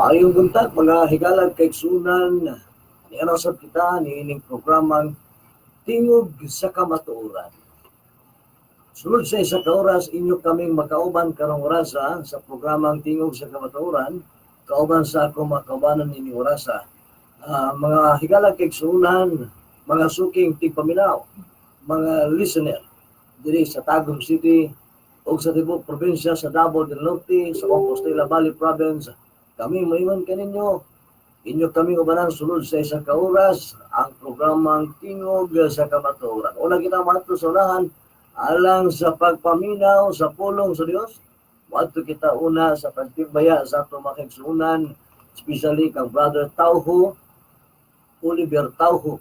Maayong buntag, mga higalag kay sunan, nianasab kita ni ining programang Tingog sa Kamatooran. Sunod sa isa ka oras, inyo kaming makauban karong orasa sa programang Tingog sa Kamatooran, kauban sa ako makaubanan ining orasa. Mga higalag kay sunan, mga suking tigpaminaw, mga listener, diri sa Tagum City, o sa Tibok Probinsya, sa Davao del Norte, sa Compostela Valley Province. Kami maiwan kaninyo, inyo kami ubanan sunod sa isang kauras, ang programang Tingog sa Kamatooran. Una kita mato sa unahan, alang sa pagpaminaw sa pulong sa Dios. Mato kita una sa pagtibaya sa atong makigsunan, especially kang Brother Tawo, Oliver Tawo,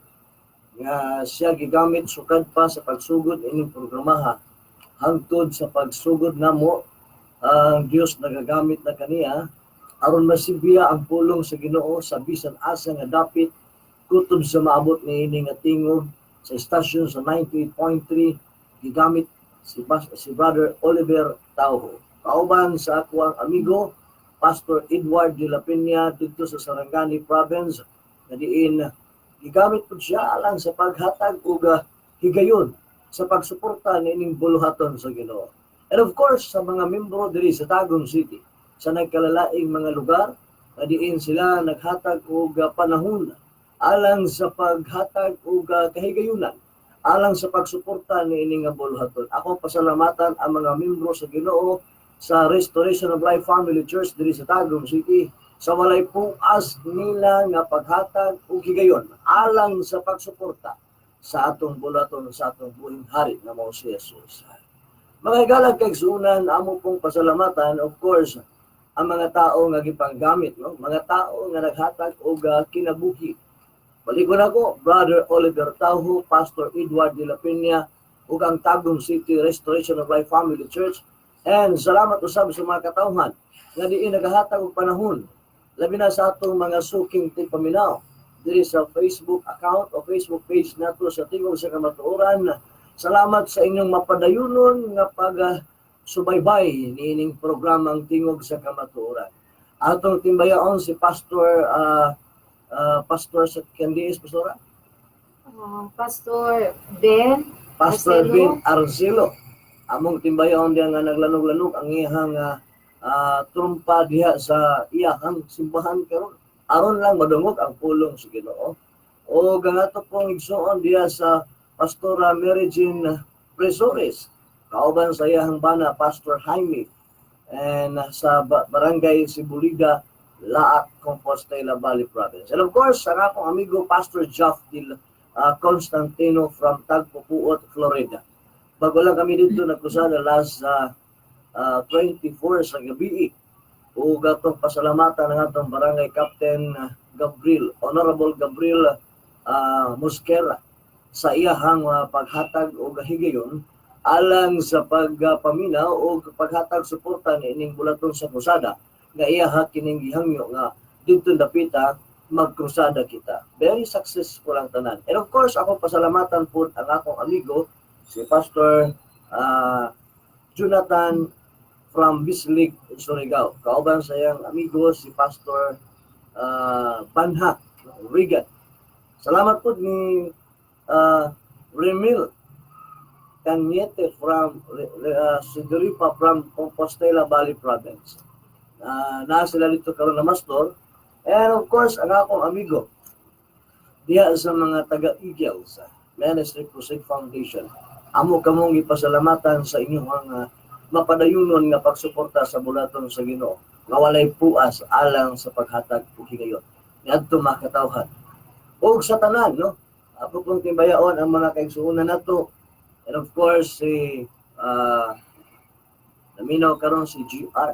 nga siya gigamit sukad pa sa pagsugod ining programaha. Hangtod sa pagsugod namo, ang Dios nagagamit na kaniya aron masibiya ang pulong sa Ginoo sa bisan asa nga dapit kutob sa maabot ni ini nga tingog sa istasyon sa 98.3 gigamit si Brother Oliver Tawo. Kauban sa ako ang amigo Pastor Edward de la Peña dito sa Sarangani Province na diin gigamit po siya alang sa paghatag og higayon sa pagsuporta ni ining buluhaton sa Ginoo. And of course sa mga membro diri sa Tagum City sa nagkalalaing mga lugar, na diin sila naghatag og panahon alang sa paghatag og kahigayunan, alang sa pagsuporta ni ining nga buluhaton. Ako pasalamatan ang mga membro sa Ginoo sa Restoration of Life Family Church diri sa Tagum City sa walay puas nila nga paghatag og higayon alang sa pagsuporta sa atong buluhaton sa atong buhing hari nga mao si Jesus. Mga higalag kay sunan, amo pong pasalamatan, of course, ang mga tao nga gipanggamit, no? Mga tao nga naghatag og kinabuhi. Baligon ako, Brother Oliver Tawo, Pastor Edward de la Peña, ug ang Tagum City Restoration of Life Family Church. And salamat usab sa mga katawhan nga diin nagahatag og panahon. Labi na sa atong mga suking tigpaminaw diri sa Facebook account o Facebook page nato sa Tingog sa Kamatooran. Salamat sa inyong mapadayunon nga subaybay niining programang Tingog sa Kamatooran. Atong timbayaon si Pastor sa Candies, Pastora? Pastor Ben Arcelo. Among timbayaon diya nga naglanog-lanog ang iyang trumpa diha sa iyang simbahan karon. Aron lang madungog ang pulong sa Ginoo. O gangato pong igsuon diya sa Pastora Mary Jean Presores. Kauban sa iyang bana, Pastor Jaime, and sa Barangay Sibulida, Laak, Compostela Valley Province. And of course, ang akong amigo, Pastor Jeff Constantino from Tagbootboot, Florida. Bago lang kami dito nagkusada last 24 sa gabi. O gatong pasalamatan ng atong Barangay Captain Gabriel, Honorable Gabriel Mosquera, sa iyahang paghatag o higayon alang sa pagpaminaw o paghatag suporta ni ining bulaton sa krusada nga iyaha kining gihangyo nga dito dapita magkrusada kita. Very successful ang tanan. And of course, ako pasalamatan po ang akong amigo si Pastor Jonathan from Bislig, Surigao. Kauban sa iyang amigo si Pastor Banha Rigat. Salamat po ni Remil Kanyete from Siguripa from Compostela Valley Province. Na sila dito karon na mastor. And of course, ang akong amigo diya sa mga taga-Igyaw sa Ministry Crusade Foundation. Amo kamong ipasalamatan sa inyong mapadayunon nga pagsuporta sa bulaton sa Ginoo. Nga walay puas alang sa paghatag ug higayon. Niadto makatawhan. Og sa tanan, no? Ako pong timbayaon ang mga kaigsuonan nato. And of course, naminaw karon si GR.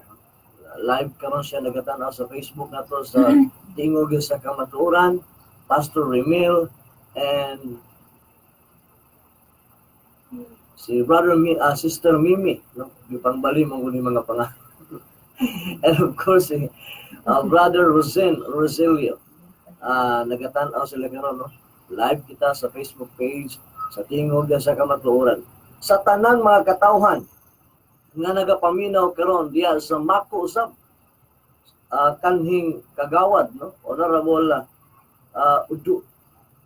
Live karon siya nagatanaw sa Facebook nato sa Tingog sa Kamatooran, Pastor Remil, and si Sister Mimi, no? Gipangbali mo ni mga pangalan. And of course, Brother Roselio, nagatanaw sila karon, no? Live kita sa Facebook page sa Tingog sa Kamatooran. Sa tanang mga katawhan nga nagapaminaw karon diya sa Mako usab kanhing kagawad, no? Honorable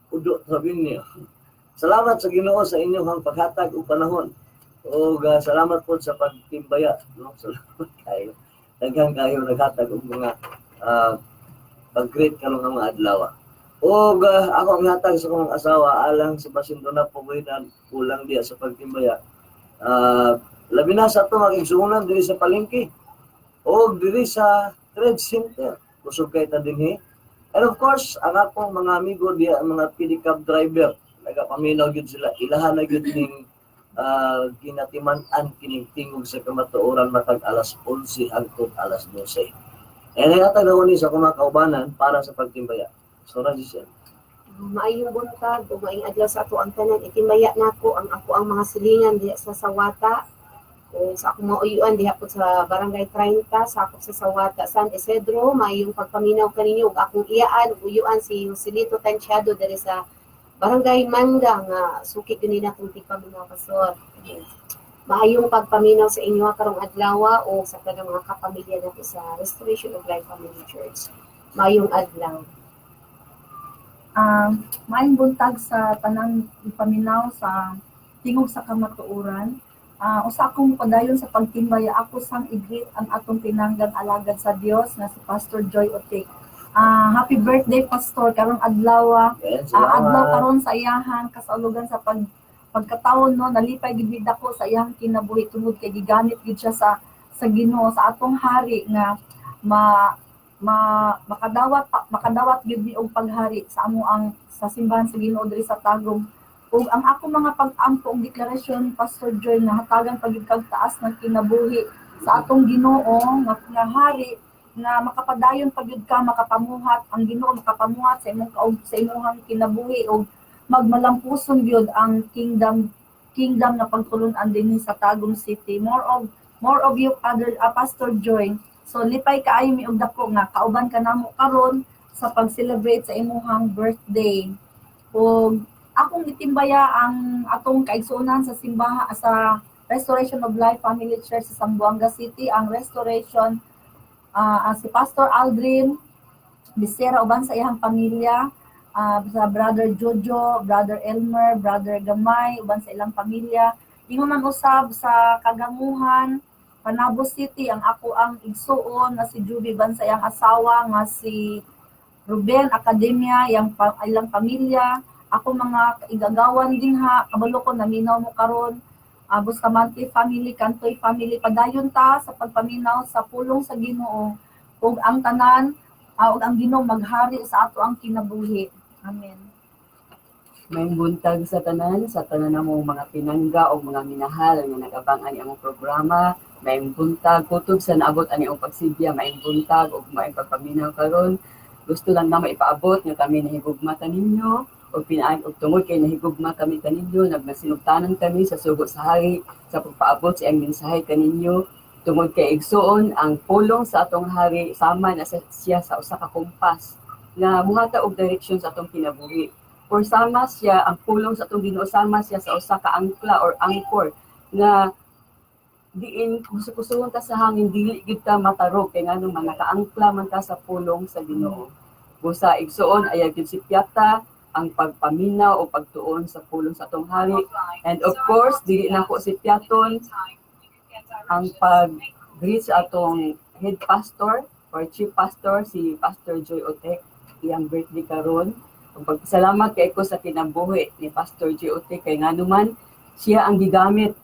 Udo sabihin niyo. Salamat sa Ginoo sa inyong paghatag og panahon. O salamat po sa pagtimbaya, no? Salamat kayo. Daghang kayo naghatag og mga pag-greet karong mga adlaw. O ako ang hatag sa akong asawa alang si Basindo na puwinan kulang diya sa pagtimbaya. Labi na sa ito makigsuunan diri sa palengke o diri sa trade center. Kusog kay ta dinhi. And of course, ang akong mga amigo diya, mga pedicab driver, nagapaminaw gyud sila. Ilahan na gyud ning ginatiman-an kining tingog sa Kamatooran matag alas 11 hangtod alas 12. And natag ako ni sa akong mga kaubanan para sa pagtimbaya. So ra siya. Maayong buntag o maayong adlaw sa ato ang tanan. Itimbaya nako ang mga silingan diya sa Sawata. O sa akong mauyuan diha po sa Barangay 30 sa ako sa Sawata San Isidro, maayong pagpaminaw kaninyo ug akong iyaan uyuan si Joselito Tanchado diri sa Barangay Manga nga suki gani natong tigpaminaw pastor. Maayong pagpaminaw sa inyo karong adlaw o sa tanang mga kapamilya nato sa Restoration of Life Family Church. Maayong adlaw. Maayong buntag sa tanang ipaminaw sa tingog sa Kamatooran. Usa akong padayon sa pagtimbaya ako sang i-greet ang atong tinanggang alagad sa Dios na si Pastor Joy Otik. Happy birthday Pastor karong adlaw. Adlaw karon sa iyahan kasaulugan sa pagkataon no nalipay gid ako sa iyang kinabuhi tungod kay gigamit gid siya sa Ginoo sa atong hari nga makadawat gid ni og paghari sa amo ang sa simbahan sa Ginoo diri sa Tagum. Ug ang ako mga pag-ampo og deklarasyon Pastor Joy na hatagan pagigkagtaas ng kinabuhi sa atong Ginoo nga hari na makapadayon pagyud ka makapamuhat ang Ginoo makapamuhat sa imong sa imong kinabuhi ug magmalampuson gyud ang kingdom na pagtulon-an dinhi sa Tagum City. More of you Pastor Joy. So lipay kaayo mi og dako nga kauban ka namo karon sa pag-celebrate sa imong birthday. Ug akong itimbaya ang atong kaigsuonan sa simbahan sa Restoration of Life Family Church sa Zamboanga City, ang Restoration si Pastor Aldrin Bisera uban sa iyang pamilya, sa Brother Jojo, Brother Elmer, Brother Gamay uban sa ilang pamilya. Ingon man usab sa Kagamuhan, Panabo City ang ako ang igsuon na si Juby uban sa iyang asawa nga si Ruben Academia, ilang pamilya. Ako mga igagawan din kabalo ko naminaw mo karon. Bustamante family, Kantoy family, padayon ta sa pagpaminaw sa pulong sa Ginoo ug ang tanan ug ang Ginoo maghari sa ato ang kinabuhi. Amen. May buntag sa tanan namo mga pinangga o mga minahal nga nagabang ani ang programa. May buntag kutob sa naabot ani ang pagsilbiya, may buntag ug may pagpaminaw karon. Gusto lang na maipaabot nga kami nahigugmata ninyo o pinaan og tungod kay nahigugma kami kaninyo, nagmasinugtanan kami sa sugo sa hari sa pagpaabot sa iyang mensahe kaninyo tungod kay igsuon ang pulong sa atong hari sama na siya sa usa ka kompas nga muhata og direksyon sa atong kinabuhi. Or sama siya ang pulong sa atong Ginoo, sama siya sa usa ka angkla or anchor nga diin kusukusuhon ta sa hangin dili gid ta matarog kay nganong mga nakaangkla man ta sa pulong sa Ginoo. Busa igsuon aya gid si piyata ang pagpaminaw o pagtuon sa pulong sa atong hari. And of course, dili na ko si piaton ang pag-greet sa atong head pastor or chief pastor, si Pastor Joy Otek, iyang birthday karon. Pagpasalamat kay ko sa kinabuhi ni Pastor Joy Otek kay nganuman siya ang gigamit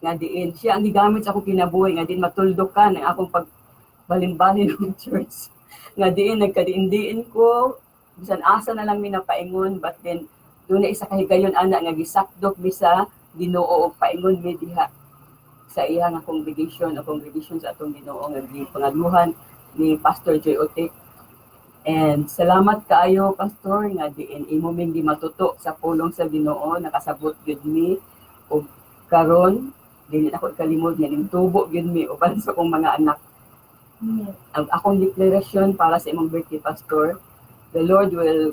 nga diin. Siya ang gigamit sa akong kinabuhi nga din matuldokan ang akong pagbalin-balin ng church. Nga diin nagkadiin-diin ko bisan asa na lang mi napaingon, but then doon na isa kahigayon ana nga gisakdok bisa Ginoo og paingon mi diha sa iya nga congregation sa atong Ginoo nga gipangaluhan ni Pastor Joy Otek. And salamat kaayo Pastor nga diin imo ming gimatuto sa pulong sa Ginoo, nakasabot gyud mi og karon dili ako kalimod nga nimtubo gyud mi uban sa akong mga anak. Ang akong deklarasyon para sa imong birthday Pastor, the Lord will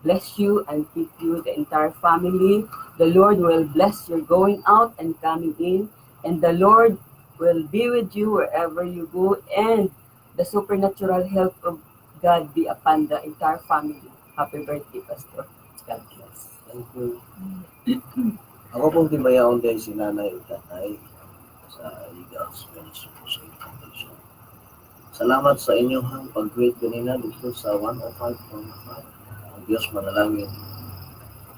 bless you and keep you, the entire family. The Lord will bless your going out and coming in. And the Lord will be with you wherever you go. And the supernatural help of God be upon the entire family. Happy birthday, Pastor. God bless. Thank you. Ako pong timayaon din si Nanay at Tatay sa Eagles Ministry Crusade Foundation. Salamat sa inyong pag-greet kanina dito sa 105.5. Ang Diyos manalangin.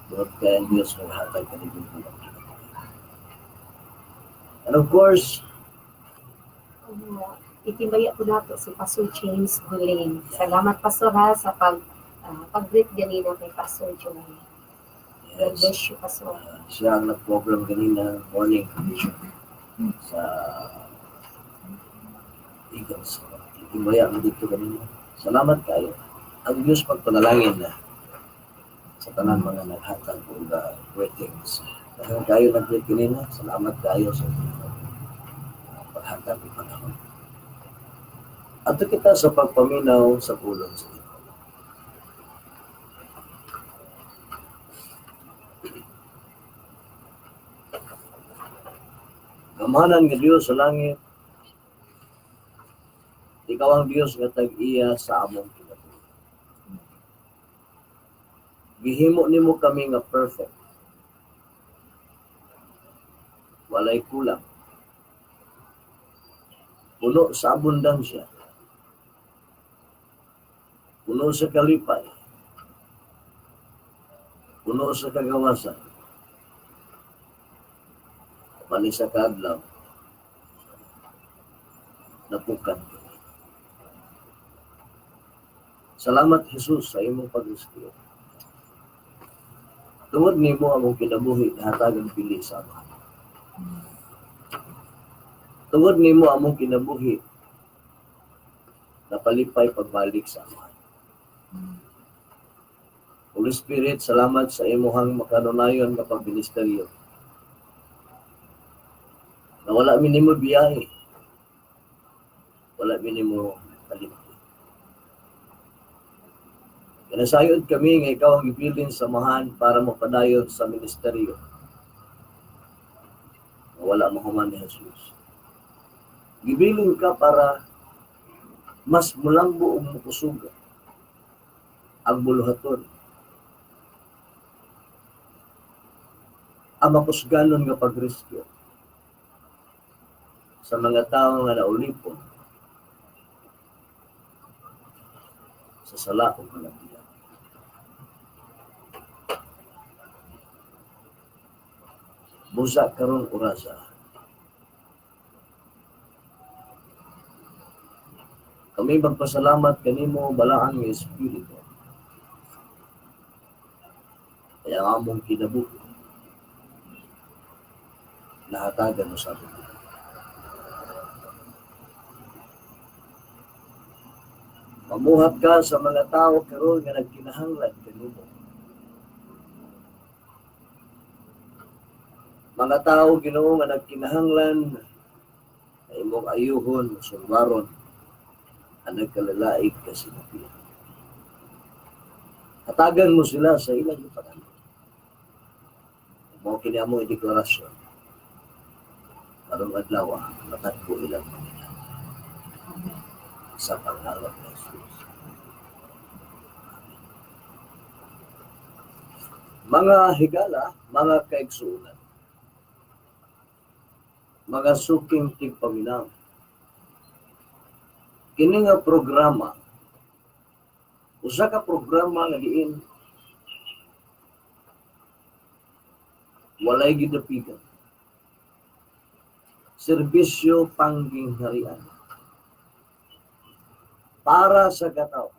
Lord kaya ang Diyos maghatag kanibong buwan. And of course, Itimbaya po nato si Pastor James Guling. Salamat Pastor ha sa pag-greet ganina kay Pastor Jonah. God bless you, Pastor. siya ang nag-program kanina morning sa Eagles. Itimbaya mo dito kanina. Salamat kayo. Ang Diyos pagpanalangin na sa tanan mga naghatag o greetings. Dahil kayo nag-greet kanina, salamat kayo sa paghatag ng panahon. At kita sa pagpaminaw sa pulong sa ito. Gamahanan ng Diyos sa langit, ikaw ang Diyos nga tag-iya sa among kinabuhi. Gihimo nimo kami nga perfect. Walay kulang. Puno sa abundansya. Puno sa kalipay. Puno sa kagawasan. Mali sa kadlaw. Napukan. Salamat Jesus sa imong pag-rescue. Tungod nimo among kinabuhi hatagan pili sa ama. Tungod nimo among kinabuhi napalipay pagbalik sa ama. Holy Spirit, salamat sa imuhang makanunayon nga pagministeryo. Na wala minimo biyahe. Wala minimo palimpi. Kinasayod kami nga ikaw ang ibilin samahan para mapadayon sa ministeryo. Na wala mahuman ni Jesus. Gibilin ka para mas mulangbo o mukusuga ang buluhaton. Ang makusganon nga pag-rescue sa mga tao nga naulipon sa sala o kalabihan. Busa karong orasa. Kami magpasalamat kanimo balaan ng Espiritu. Kaya ang among kinabuhi nahatagan mo sa atin. Mamuhat ka sa mga tao karon nga nagkinahanglan kanimo. Mga tao Ginoo nga nagkinahanglan na imong ayuhon sulbaron ang nagkalalaig ka sinati. Hatagan mo sila sa ilang ipanan. Mo kini among deklarasyon. Karong adlaw matatbo ilang mga sa pangalan ni Jesus. Mga higala, mga kaigsuunan, mga suking tigpaminaw, kini nga programa, usa ka programa nga diin walay gidapigan. Serbisyo panggingharian para sa katawo.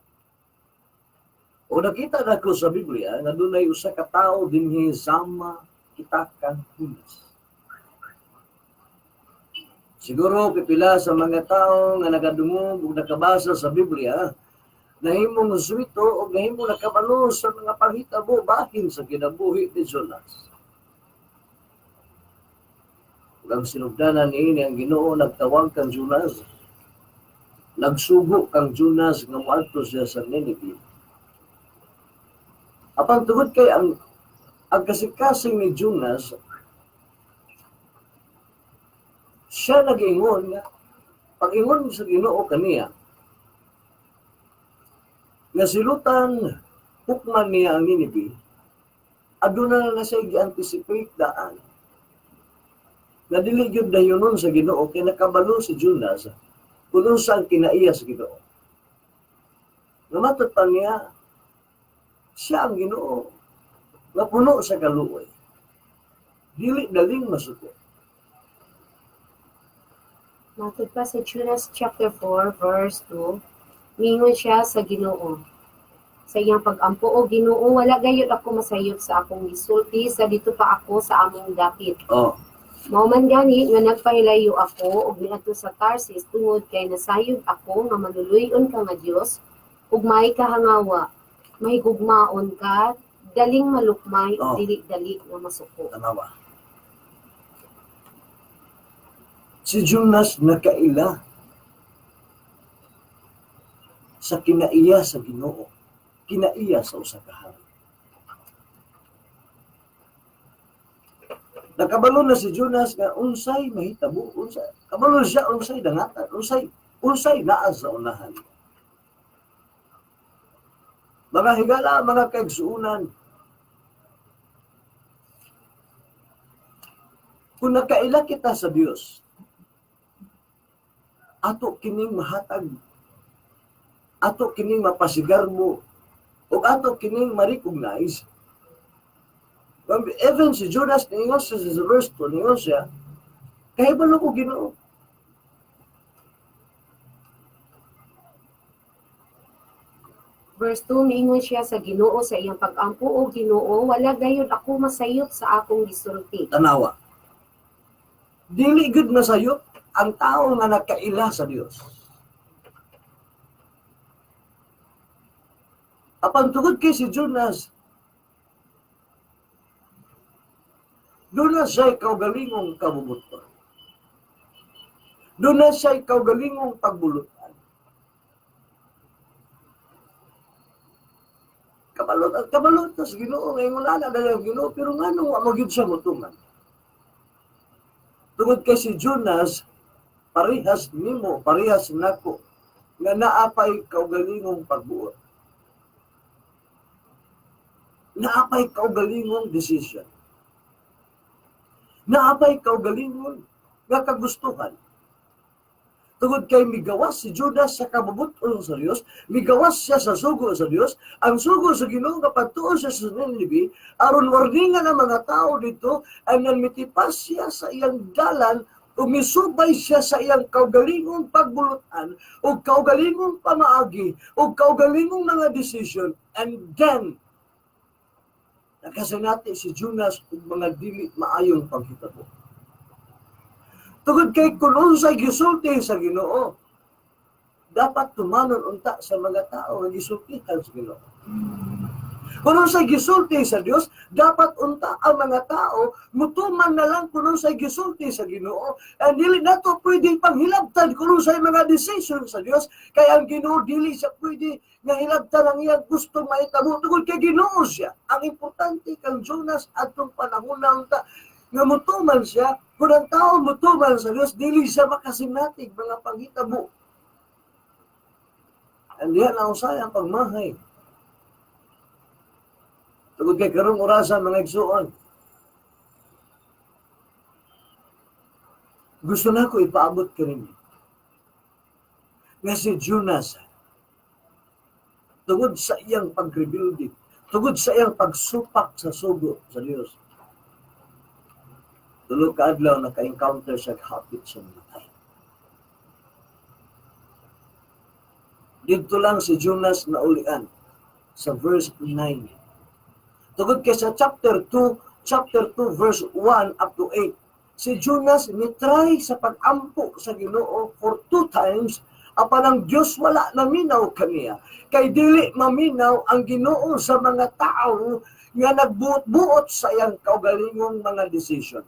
O nakita na ko sa Biblia nga dunay usa ka tawo dinhi sama kita kang hunas. Siguro pipila sa mga tao nga nagadungog ug nakabasa sa Biblia nahimong muswito o nahimong nakabalo sa mga panghitabo bahin sa kinabuhi ni Jonah. Ang sinugdanan niini ang Ginoo nagtawag kang Jonas. Nagsugo kang Jonas nga moadto siya sa Nineveh. Apan tungod kay ang kasikasing ni Jonas siya nag-ingon nga pag-ingon sa Ginoo kaniya nga silutan hukman niya ang Ninibe, aduna na siya gi-anticipate daan. Na dili gyud dayonon sa Ginoo kay nakabalo si Jonas kung saan kinaiya sa Ginoo. Namatot pa niya, siya ang Ginoo na puno sa kaluoy. Dili daling masuko. Matod pa sa Jonas chapter 4, verse 2, mingon siya sa Ginoo. Sa iyang pag-ampo, o Ginoo, wala gayud ako masayop sa akong gisulti, sa dito pa ako sa among dapit. Oh, Mao man gani nga nagpahilayo ako og niadto sa Tarsis tungod kay nasayod ako nga manuluyon ka nga Dios ug may kahangawa, may gugmaon ka, daling malukmay ug dili-dali nga masuko. tanawa. Si Jonas nakaila sa kinaiya sa Ginoo, kinaiya sa usa ka hari. Nakabalo na si Jonas nga unsay mahitabo, unsay kabalo siya unsay dangatan, unsay naa sa unahan. Mga higala, mga kaigsuunan, kung nakaila kita sa Dios, ato kining mahatag, ato kining mapasigarbo, o ato kining ma-recognize. Even si Jonas, ningon siya sa verse 2, ningon siya, kahibalo ko Ginoo. Verse 2, miingon siya sa Ginoo sa iyang pag-ampo, o Ginoo, wala gayud ako masayop sa akong gisulti. Tanawa. Dili gud masayop ang tao nga nakaila sa Dios. Apan tungod kay si Jonas, doon na siya'y kaugalingong kabubuton. Doon na siya'y kaugalingong pagbulutan. Kabalot na sa Ginoo, ngayon wala na dalang Ginoo, pero nga nung magyud siya mutuman. Tungod kay si Jonas, parehas nimo, parehas nako, nga naapay kaugalingong pagbuot. Naapay kaugalingong decision. Naapay kaugalingon nga kagustuhan. Tungod kay migawas si Judas sa kabubuton sa Dios, migawas siya sa sugo sa Dios, ang sugo sa Ginoo nga patuo siya sa Ninibe, aron warningan ang mga tao dito ay nanmitipas siya sa iyang dalan o misubay siya sa iyang kaugalingong pagbulutan o kaugalingong pamaagi o kaugalingong mga decision, and then nakasinati si Jonas ug mga dili maayong panghitabo. Tungod kay kung unsay gisulti sa Ginoo, dapat tumanon unta sa mga tao nga gisultihan sa Ginoo. Kung unsay gisulti sa Dios, dapat unta ang mga tao mutuman na lang kung unsay gisulti sa Ginoo. And dili nato pwedeng panghilabtan kung unsay mga decision sa Dios, kay ang Ginoo dili siya pwede nga hilabtan ang iyang gusto mahitabo tungod kay Ginoo siya. Ang importante kang Jonas atong panahon na unta nga mutuman siya, kung ang tao mutuman sa Dios, dili siya makasinatig mga panghitabo. And diyan ang usayang pagmahay. Tugod kay karong orasan mga igsuon. Gusto na ko ipaabot ka rin. Nga si Jonas, tungod sa iyang pag-rebuilding, tungod sa iyang pagsupak sa sugo sa Dios, tulog ka adlaw naka-encounter siya hapit sa matay. Dito lang si Jonas na ulian sa verse 9. Tugod kay sa chapter 2 verse 1 up to 8. Si Jonas nitry sa pag-ampo sa Ginoo for 2 times, apan ang Dios wala naminaw kaniya. Kay dili maminaw ang Ginoo sa mga tao nga nagbootboot sa iyang kaugalingong mga decision.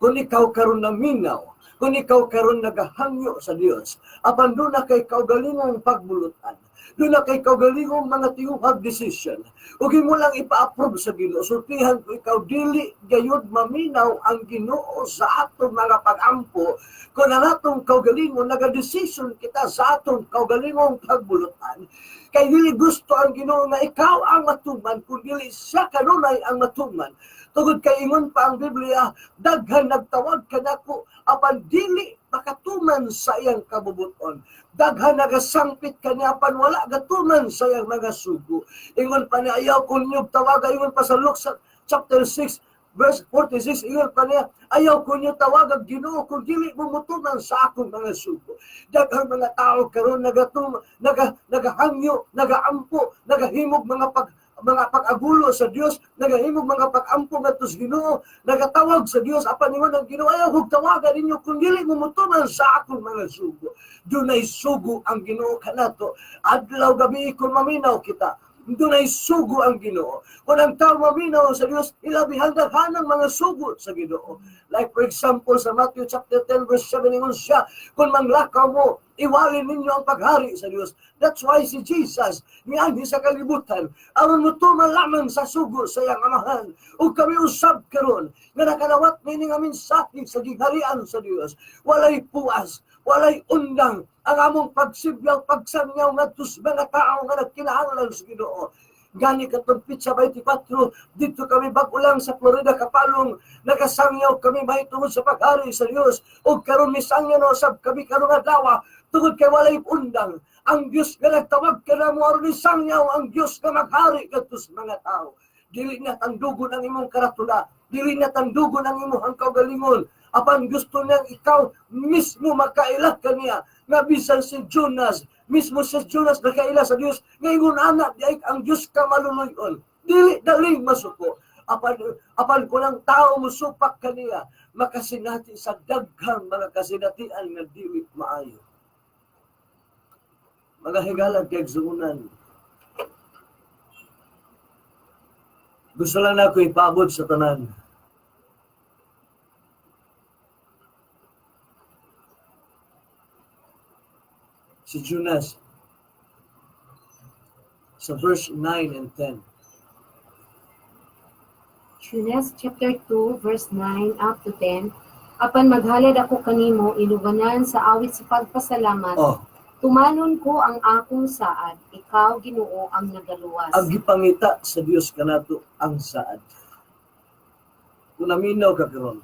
kung ikaw karon naminaw, kung ikaw karon nagahangyo sa Dios, apan doon na kay kaugalingong pagbulutan, doon na kay kaugalingong mga tiyuhag decision, ug mo lang ipa-approve sa Ginoo, sultihan ko ikaw dili gayud maminaw ang Ginoo sa atong mga pag-ampo, kung ang atong kaugalingon naga-decision kita sa atong kaugalingong pagbulutan, kay dili gusto ang Ginoo nga ikaw ang matuman, kung dili siya kanunay ang matuman. Tungod kay ingon pa ang Biblia, daghan nagtawag kanako apan dili makatuman sa iyang kabubuton. Daghan nagasangpit kaniya apan wala gatuman sa iyang mga sugo. Ingon pa niya, ayaw kunyog tawaga, ingon pa sa Luke chapter 6 verse 46, ingon pa niya, ayaw kunyog tawag Ginoo kung dili mo mutuman sa akong mga sugo. Daghang mga tao karon nagahangyo, nagaampo, nagahimog mga pag-agulo sa Dios, nagahimog mga pag-ampo ngadto sa Ginoo, nagatawag sa Dios apan ingon ang Ginoo, ayaw hug tawagan ninyo kung dili mo mutuman sa akong mga sugo. Dunay sugo ang Ginoo kanato, adlaw gabi kung maminaw kita. Dunay sugo ang Ginoo. Kung ang tao maminaw sa Dios, ilabihan daghanang mga sugo sa Ginoo. Like for example sa Matthew chapter 10 verse 7, ingon siya, kung manglakaw mo, iwalin ninyo ang paghari sa Dios. That's why si Jesus mianhi sa kalibutan aron mutuman lamang sa sugo sa iyang amahan. Ug kami usab karon nga nakalawat nini nga mensahe sa gingharian sa Dios. Walay puas, walay undang ang among pagsibyaw, pagsangyaw ngadto sa mga tao nga nagkinahanglan sa Ginoo. Gani katong Pitsa 24, dito kami bagulang sa Florida Kapalong, nagasangyaw kami mahitungod sa paghari sa Dios. Ug karon misangyaw na usab kami karon adlaw tungod kay walay undang. Ang Dios nga nagtawag kanamo aron misangyaw ang Dios nga maghari kadto sa mga tao. Dili na tandugon ang imong karatula, dili na tandugon ang imong kaugalingon. Apan gusto niyang ikaw mismo makaila kaniya, nga bisan si Jonas, mismo si Jonas nakaila sa Dios, ngayon anak di ang Dios ka maluluyon. Dili daling masuko. Apan ko ng tao musupak kaniya, makasinati sa daghang mga kasinatian nga dili maayo. Mga higalag kay igsuunan. Gusto lang na ako ipabot sa tanan. Si Jonas sa verse 9 and 10. Jonas chapter 2 verse 9 up to 10. Apan maghalad ako kanimo iluganan sa awit sa pagpasalamat. Tumanon ko ang akong saad, ikaw Ginoo ang nagaluwas. Ang gipangita sa Dios kanato ang saad. Kung naminaw ka karon,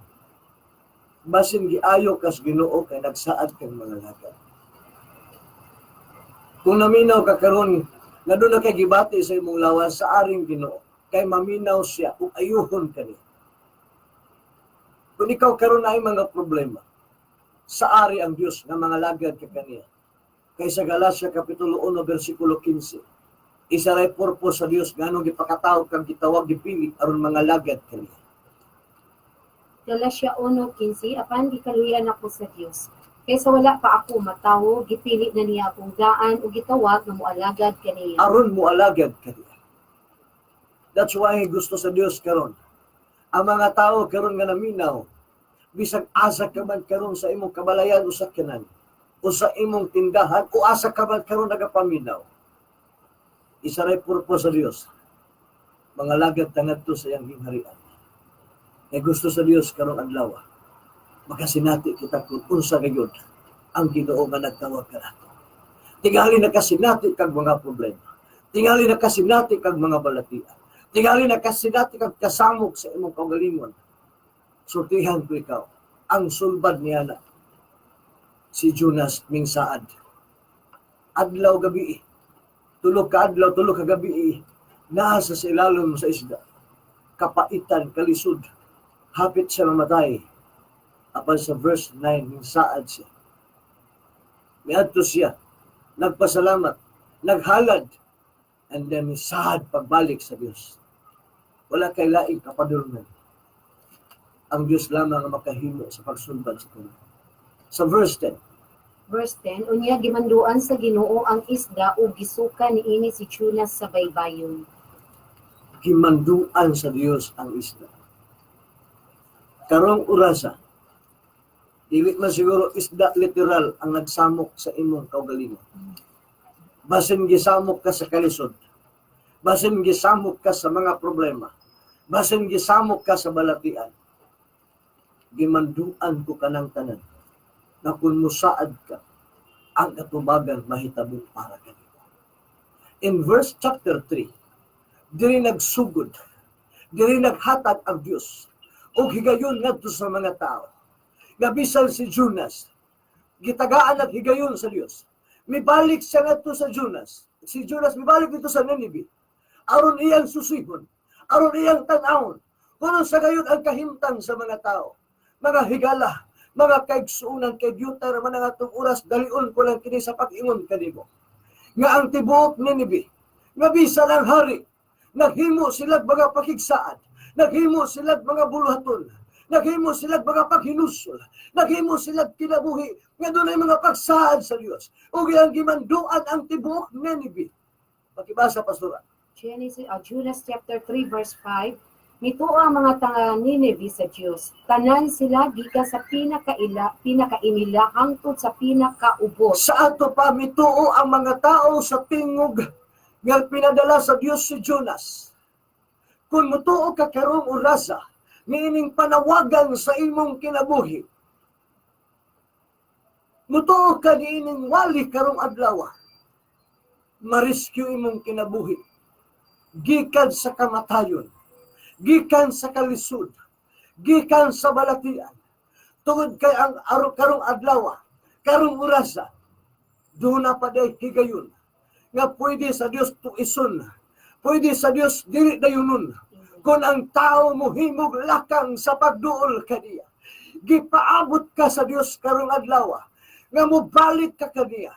basin giayo kas Ginoo kay nagsaad kang mga lagad. Kung naminaw ka karon, nga doon na kay gibati sa imong lawas sa aring Ginoo, kay maminaw siya kung ayuhon ka niya. Kung ikaw karon ay mga problema, sa ari ang Dios nga mga lagad ka kaniya. Kay sa Galacia kapitulo 1 bersikulo 15, isa ray purpose sa Dios nganong gipakatawag kang gitawag gipili aron mga lagad kaniya. Galacia 1:15, apan gikaluyan ako sa Dios. Kaysa wala pa ako matawo, gipili na niya akong daan o gitawag na mualagad kaniya. Aron mualagad kaniya. That's why gusto sa Dios karon. Ang mga tao karon nga naminaw, bisag asa ka man karon sa imong kabalayan o sakyanan, o sa imong tindahan, o asa ka man karon nagapaminaw. Isa ray purpose sa Dios. Mga lagad tangadto sa iyang gingharian. Kay gusto sa Dios karon adlaw, makasinati kita kung unsa gayud ang Ginoo nga nagtawag kanato. Tingali na kasinati kag mga problema. Tingali na kasinati kag mga balatian. Tingali na kasinati kag kasamok sa imong kaugalingon. Sultihan ko ikaw, ang sulbad niya na si Jonas ming saad. Adlaw gabi, tulog ka adlaw, tulog ka gabi, nasa sa ilalom sa isda. Kapaitan, kalisod, hapit siya mamatay. Apan sa verse 9, ming saad siya. Miadto siya, nagpasalamat, naghalad, and then saad pagbalik sa Diyos. Wala kay laing kapadulungan. Ang Diyos lamang ang makahimo sa pagsulbad sa kanya. Sa verse 10. Verse 10, unya gimanduan sa Ginoo ang isda o gisuka niini si Jonas sa baybayon. Gimanduan sa Dios ang isda. Karong orasa, Dili man siguro isda literal ang nagsamok sa imong kaugalingon. Basin gisamok ka sa kalisod. Basin gisamok ka sa mga problema. Basin gisamok ka sa balatian. Gimanduan ko kanang tanan na kung musaad ka, ang katubagan mahitabo para kanimo. In verse chapter 3, diri nagsugod, diri naghatag ang Dios o higayon ngadto sa mga tao. Nga bisan si Jonas, gitagaan at higayon sa Dios. Mibalik siya ngadto sa Jonas. Si Jonas mibalik dito sa Nineveh. Aron iyang susihon, aron iyang tan-awon. Kuno sa gayon ang kahimtang sa mga tao. Mga higala, mga kaigsuunan kay Diyotar man ang atong oras dalion ko lang kini sa pag-ingon kanimo. Nga ang tibuok Nineveh, nga bisan ang hari, naghimo sila mga pakigsaad, naghimo sila mga buluhaton, naghimo sila mga paghinusol, naghimo sila kinabuhi, nga doon ay mga pagsaad sa Dios. Ug ang gimanduan ang tibuok Nineveh. Pakibasa, Pastora. Judas chapter 3 verse 5. Mituo ang mga taga Nineveh sa Dios. Tanan sila gikan sa pinakainila hangtod sa pinakaubos. Sa ato pa mituo ang mga tao sa tingog nga pinadala sa Dios si Jonas. Kung mutuo ka karong orasa, miining panawagan sa imong kinabuhi. Mutuo ka niining wali karong adlaw. Ma-rescue imong kinabuhi. Gikan sa kamatayon. Gikan sa kalisod, gikan sa balatian, tungod kay ang karong adlaw, karong orasa, doon na pa day higayon, nga pwede sa Dios tuison, pwede sa Dios dili dayunon, kung ang tao mo himog lakang sa pagduol kaniya. Gipaabot ka sa Dios karong adlaw, nga mobalik ka kaniya.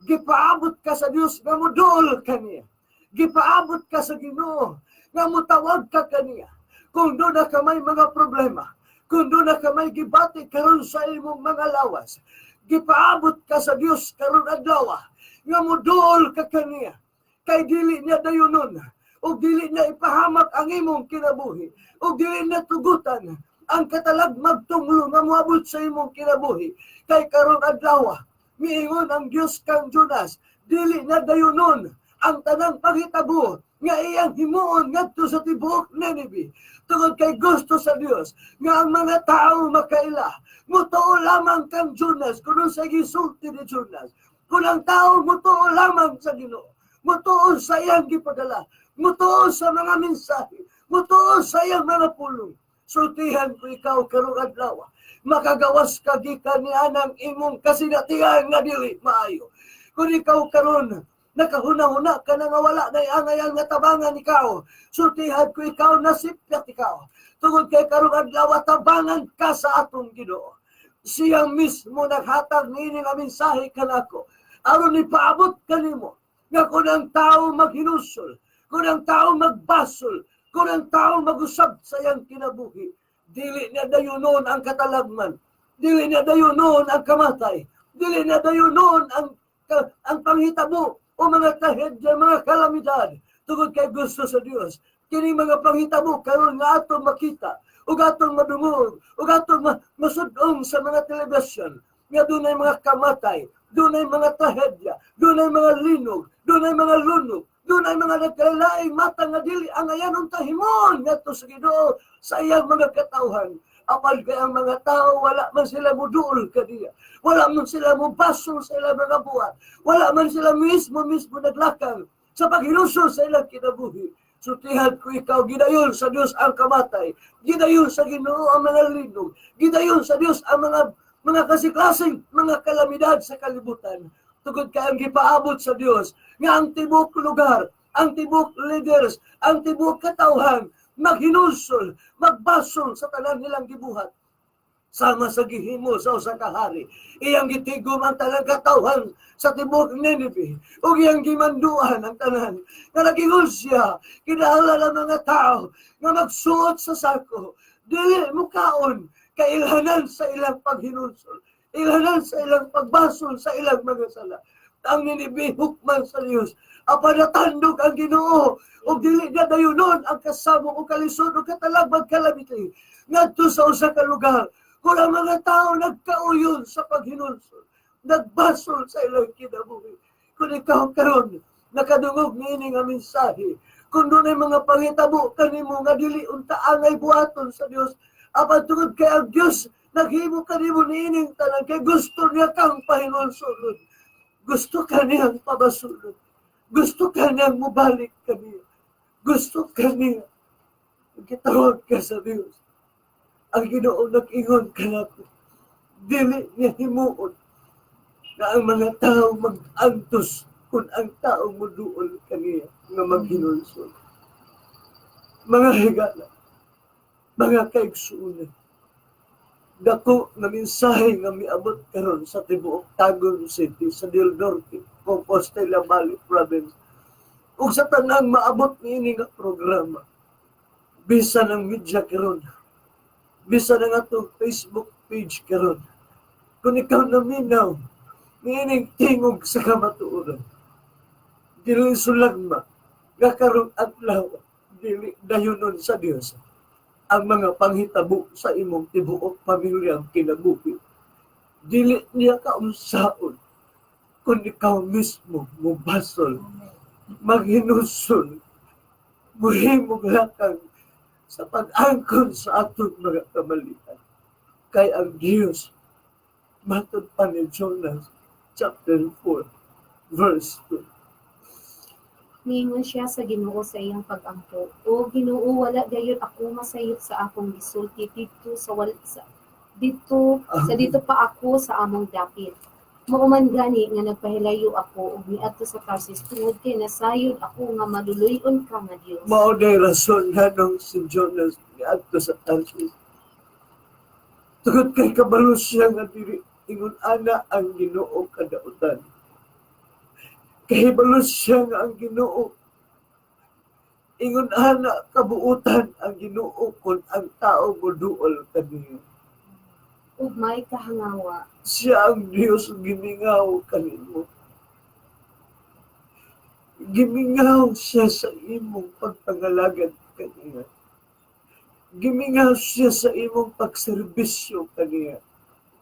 Gipaabot ka sa Dios nga moduol kaniya. Gipaabot ka sa Ginoo nga mutawag ka kaniya. Kung doon na ka may mga problema, kung doon na ka may gibati karon sa imong mga lawas, gipaabot ka sa Dios karon adlaw, nga moduol ka kaniya. Kay dili niya dayunon, o dili niya ipahamak ang imong kinabuhi, o dili niya tugutan ang katalag magtunglo nga moabot sa imong kinabuhi. Kay karon adlaw, miingon ang Dios kang Jonas, dili niya dayunon ang tanang panghitabo nga iyang himuon ngadto sa tibuok Nineveh. Tungod kay gusto sa Dios nga ang mga tao makaila. Mutuo lamang kang Jonas kuno sa gisulti ni Jonas. Kung ang tao mutuo lamang sa Ginoo, mutuo sa iyang gipadala, mutuo sa mga mensahe, mutuo sa iyang mga pulong. Sultihan ko ikaw karong adlaw. Makagawas ka gikan ni anang imong kasinatian nga dili maayo. Kung ikaw karon nakahuna-huna ka na nga wala na angayang nga tabangan ikaw. Sultihan ko ikaw, nasipyat ikaw. Tungod kay karong adlaw tabangan ka sa atong Ginoo. Siyang mismo naghatag niini nga mensahe kanako. Aron ipaabot kanimo nga kung ang tao maghinusol, kung ang tao magbasol, kung ang tao mag-usab sa iyang kinabuhi, dili niya dayunon ang katalagman, dili niya dayunon ang kamatay, dili niya dayunon ang panghitabo, o mga kahedya, mga kalamidad, tungod kay gusto sa Dios. Kini mga panghitabo karon nga atong makita, ug atong madungog, ug atong masudong sa mga telebisyon, nga dunay mga kamatay, dunay mga trahedya, dunay mga linog, dunay mga lunog, dunay mga nagkalaing mata nga dili ang ayanong tahimon ngadto sa Ginoo sa iyang mga katawhan. Apan kay ang mga tao, wala man sila muduol kaniya. Wala man sila mubasol sa ilang mga buhat. Wala man sila mismo naglakang sa paghinusol sa ilang kinabuhi. Sutihan ko ikaw, gidayon sa Dios ang kamatay. Gidayon sa Ginoo ang mga linog. Gidayon sa Dios ang mga kasiklasing, mga kalamidad sa kalibutan. Tugod ka ang gipaabot sa Dios nga ang tibok lugar, ang tibok leaders, ang tibok katawhan, maghinusol, magbasol sa tanan nilang gibuhat. Sama sa gihimo sa usa ka hari, iyang gitigom ang tanan katawhan sa tibuok Nineveh, ug iyang gimanduan ang tanan nga nagingon siya, kinahanglan ang mga tao nga magsuot sa sako, dili mukaon, kailhanan sa ilang paghinusol, ilhanan sa ilang pagbasol sa ilang mga sala. Ang Nineveh hukman sa Dios, apan natandog ang Ginoo, ug dili na dayunon ang kasamo o kalisod o katalabag kalamity ngadto sa usa ka lugar Kung ang mga tao nagkauyon sa paghinulsol, nagbasol sa ilang kinabuhi. Kung ikaw karon nakadungog niini nga mensahe, kung doon ay mga panghitabo kanimo nga dili unta angay buhaton sa Dios, apan tungod kay ang Dios naghimo kanimo niining tanan kay gusto niya kang pahinulsolon. Gusto ka niyang pabasulon. Gusto ka niyang mubalik kaniya. Gusto ka niya. Gitawag ka sa Dios. Ang Ginoo nag-ingon ka nato. Dili niya himuon na ang mga tao mag-antos kung ang tao muduol kaniya nga maghinulsol. Mga higala, mga kaigsuunan, dako na mensahe nga miabot karon sa tibuok Tagum City, sa Del Norte, Compostela Valley Province, ug sa tanang maabot niini nga programa. Bisa ng media karon, bisa ng atong Facebook page karon. Kung ikaw naminaw, niining tingog sa Kamatooran, dili sulagma, nga karong adlaw, dili dayonon sa Dios ang mga panghitabo sa imong tibuok pamilyang kinabuhi. Dili niya kaunsaon kung ikaw mismo mubasol, maghinusol, muhimong lakang sa pag-angkon sa atong mga kamalian. Kay ang Dios, matod pa ni Jonah, chapter 4, verse 2. Ningon siya sa Ginoo sa iyang pag-ampo. O Ginoo, wala gayon ako masayop sa akong gisulti dito dito pa ako sa among dapit. Mauman gani nga nagpahilayo ako ug niadto sa Tarsis tungod kay nasayod ako nga maluluyon ka nga Dios. Mao day rason nganong si Jonah niadto sa Tarsis. Tungod kay kabalo siya nga dili ingon ana ang Ginoo kadautan. Kahibalos siya nga ang Ginoo. Ingon ana kabuutan ang Ginoo kung ang tao moduol kaniya. Ug may kahangawa. Siya ang Dios gimingaw kanimo. Gimingaw siya sa imong pagpangalagad kaniya. Gimingaw siya sa imong pagserbisyo kaniya.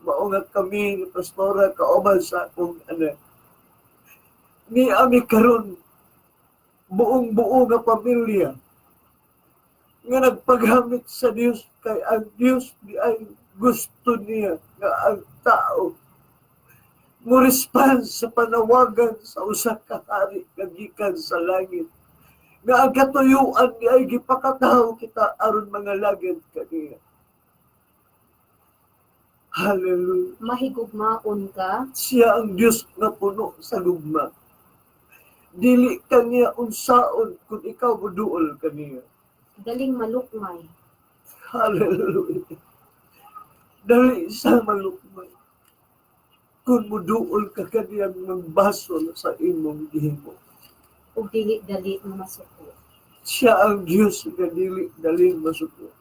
Mao nga kami ni pastora kauban sa akong anak. Ni ami karon buong-buo nga pamilya nga nagpaghamit sa Dios kay ang Dios di ay gusto niya nga ang tao mo response sa panawagan sa usa ka hari nga gikan sa langit nga ang katuyuan ni ay gipakataho kita aron mga lagad kaniya. Hallelujah. Mahigugmaon ka. Siya ang Dios nga puno sa gugma. Dili kaniya unsaon kung ikaw muduol kaniya. Daling malukmay. Hallelujah. Dali sa malukmay. Kung muduol ka kaniyang magbasol sa imong gihimo. Ug dili-dali nga masuko. Siya ang Diyos nga dili daling masuko.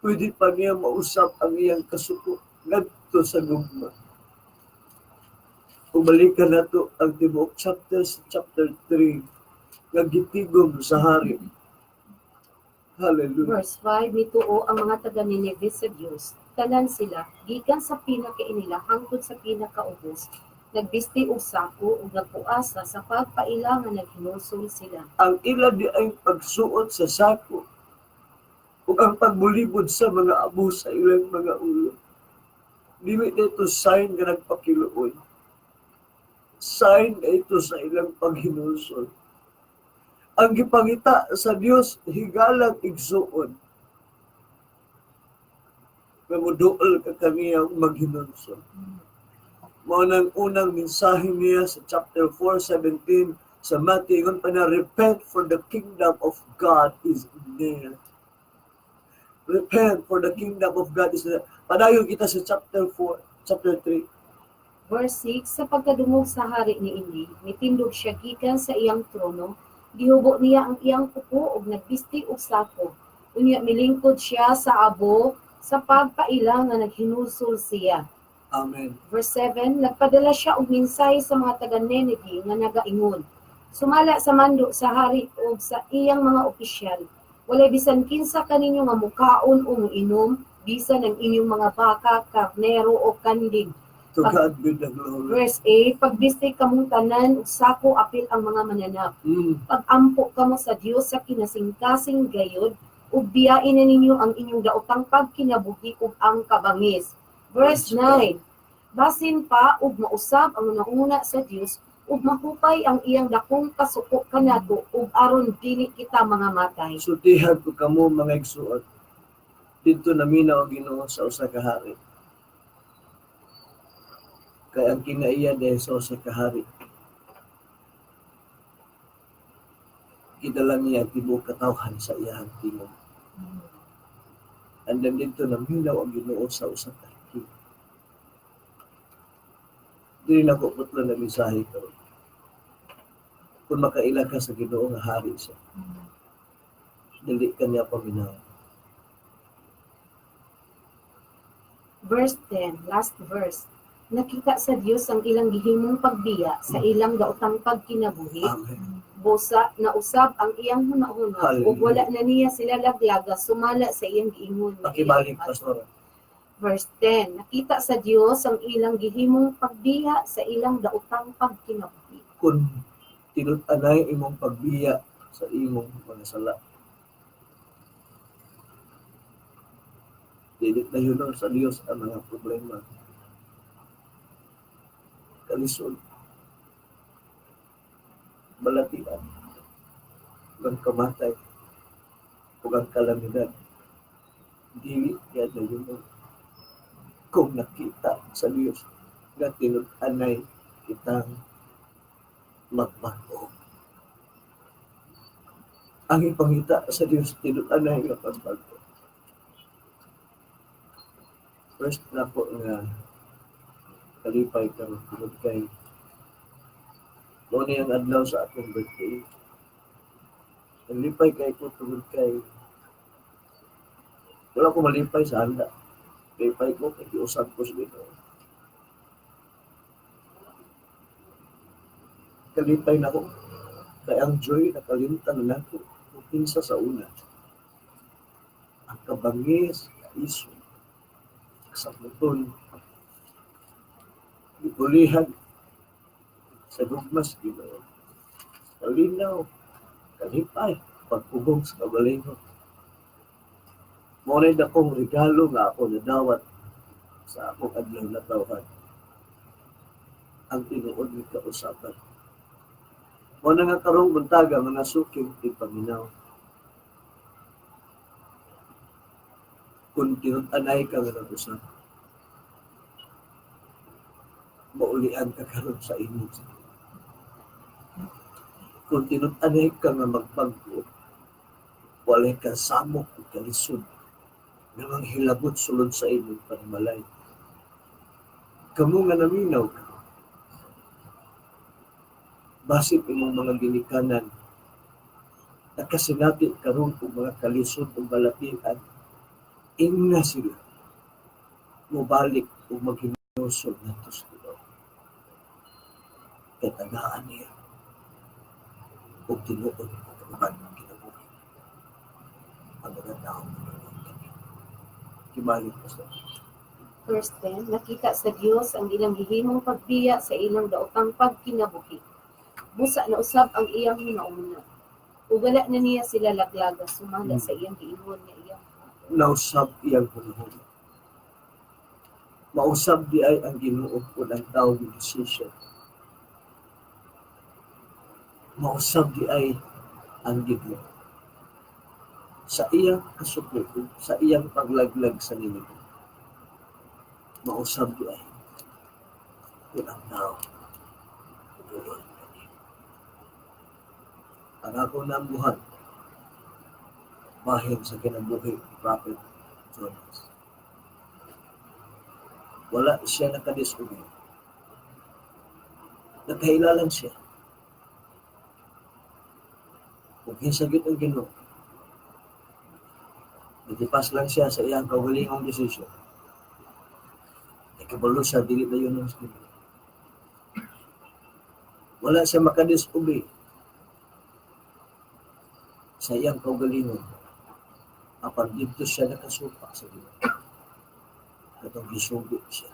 Pwede pa niya mausap ang iyang kasuko ngadto sa gugma. Ubalikan nato ang tibuok chapter 3 nga gitigom sa hari. Hallelujah. Verse 5, nituo ang mga taga Nineve sa Dios. Tanan sila, gikan sa pinakainila hangtod sa pinakaubos. Nagbisti og sako ug nagpuasa sa pagpaila nga naghinulsol sila. Ang ila di ay pagsuot sa sako ug ang pagbulibod sa mga abo sa ilang mga ulo. Dili dito sign nga nagpakiluoy. Sign ito sa ilang paghinulsol. Ang gipangita sa Dios higalang igsuon. Nga muduol ka kaniyang maghinulsol. Mao nang unang mensahe niya sa chapter 4:17 sa Matthew, ingon pa na, repent for the kingdom of God is near. Repent for the kingdom of God is near. Padayon kita sa chapter 3. Verse 6, sa pagkadungog sa hari ni Ini, nitindog siya gikan sa iyang trono, gihubo niya ang iyang kuko ug nagbisti og sako. Unya milingkod siya sa abo sa pagpaila nga naghinulsol siya. Amen. Verse 7, nagpadala siya og mensahe sa mga taga Nineve nga nagaingon. Sumala sa mando sa hari ug sa iyang mga opisyal. Walay bisan kinsa kaninyo nga mukaon o muinom bisan ang inyong mga baka, karnero o kandig. To God be the glory. Verse 8, pagbistay kamong tanan, ug sako apil ang mga mananap. Pag-ampo kamo sa Dios sa kinasingkasing gayod, ug biyain na ninyo ang inyong daotang pagkinabuhi ug ang kabangis. Verse 9, basin pa ug mausab ang nauna sa Dios, ug mahupay ang iyang dakong kasuko kanato, ug aron dili kita mga matay. Sutihan ko kamo mga igsuot. Dito naminaw ang Ginoo sa usa ka hari. Kaya ang kinaiya dahil sa usa ka hari. Kidala niya ang tibuok katawhan sa iyang tingog. And then dito naminaw ang Ginoo sa usa ka hari. Dili na ko putlo na mensahe ko. Kung makaila ka sa Ginoo nga hari siya, dili ka niya paminaw. Verse 10, last verse. Nakita sa Dios ang ilang gihimong pagbiya sa ilang daotang pagkinabuhi. Amen. Busa na usab ang iyang hunahuna, Hallelujah. ug wala na niya sila laglaga sumala sa iyang giingon. Pakibalik, Pastor. Verse 10, nakita sa Dios ang ilang gihimong pagbiya sa ilang daotang pagkinabuhi. Kung tinut-anay imong pagbiya sa imong mga sala, dili na yun sa Dios ang mga problema. Kalisod, balatian, ang kamatay, o ang kalamidad. Dili yan na yun. Kung nakita sa Dios na tinut-anay kitang magbago. Ang ipangita sa Dios tinut-anay nga pagbago. First na po nga kalipay kang tungod kay noon ang adlaw sa akong birthday. Kalipay kay ko tungod kay wala ko malipay sa handa. Kalipay ko kay giusap ko sa Ginoo. Kalipay na ko kay ang joy nakalimtan na ko kung pinsa sa una. Ang kabangis, iso, sa muton, ibulihan sa dugmas Ginoo. Kalinaw, kalipay, pagpugong sa kaugalingong. Mo'y dakong regalo nga ako nadawat sa akong adlaw na tawhan. Ang tinuod ni kausapan. Mo na nga karong buntaga mga suking ipaminaw. Kung tinut-anay ka nga nag-usap, maulian ka karon sa imo. Kung tinut-anay ka nga magpagboot, walay ka samok o kalisod na mga hilabot sulod sa imo panimalay. Kamu nga naminaw ka, basit imong mga ginikanan, nakasinati karon og mga kalisod o balatian, ing na sila mubalik o maghinusol na to sa Ginoo. Kaya tagaan niya o tinuod o kababan ng kinabuhi. Ang mga taong nanonood kami. Kimalik po sa Verse 10, nakita sa Dios ang ilang gihimong pagbiya sa ilang daotang pagkinabuhi. Busa na usab ang iyang hinauna. Ug wala na niya sila laglaga sumala sa iyang giingon nga iyang nausab iyang panahon. Mausab di ay ang Ginoo o ang tao ng decision. Mausab di ay ang Ginoo. Sa iyang kasukli, sa iyang paglaglag sa nilig. Mausab di ay o ang tao. Ang ako ng buhat, bahin sa kinabuhi ni Prophet Jonah. Wala siya nakadisugi. Nagkahila lang siya. Kung hinsagit ang Ginoo, nagtipas lang siya sa iyang kaugalingong desisyon. Nakabalo siya, dili na yun ang Ginoo. Wala siya makadisugi sa iyang kaugalingon. Apan dito siya nakasupa sa Ginoo. katong gisogo siya.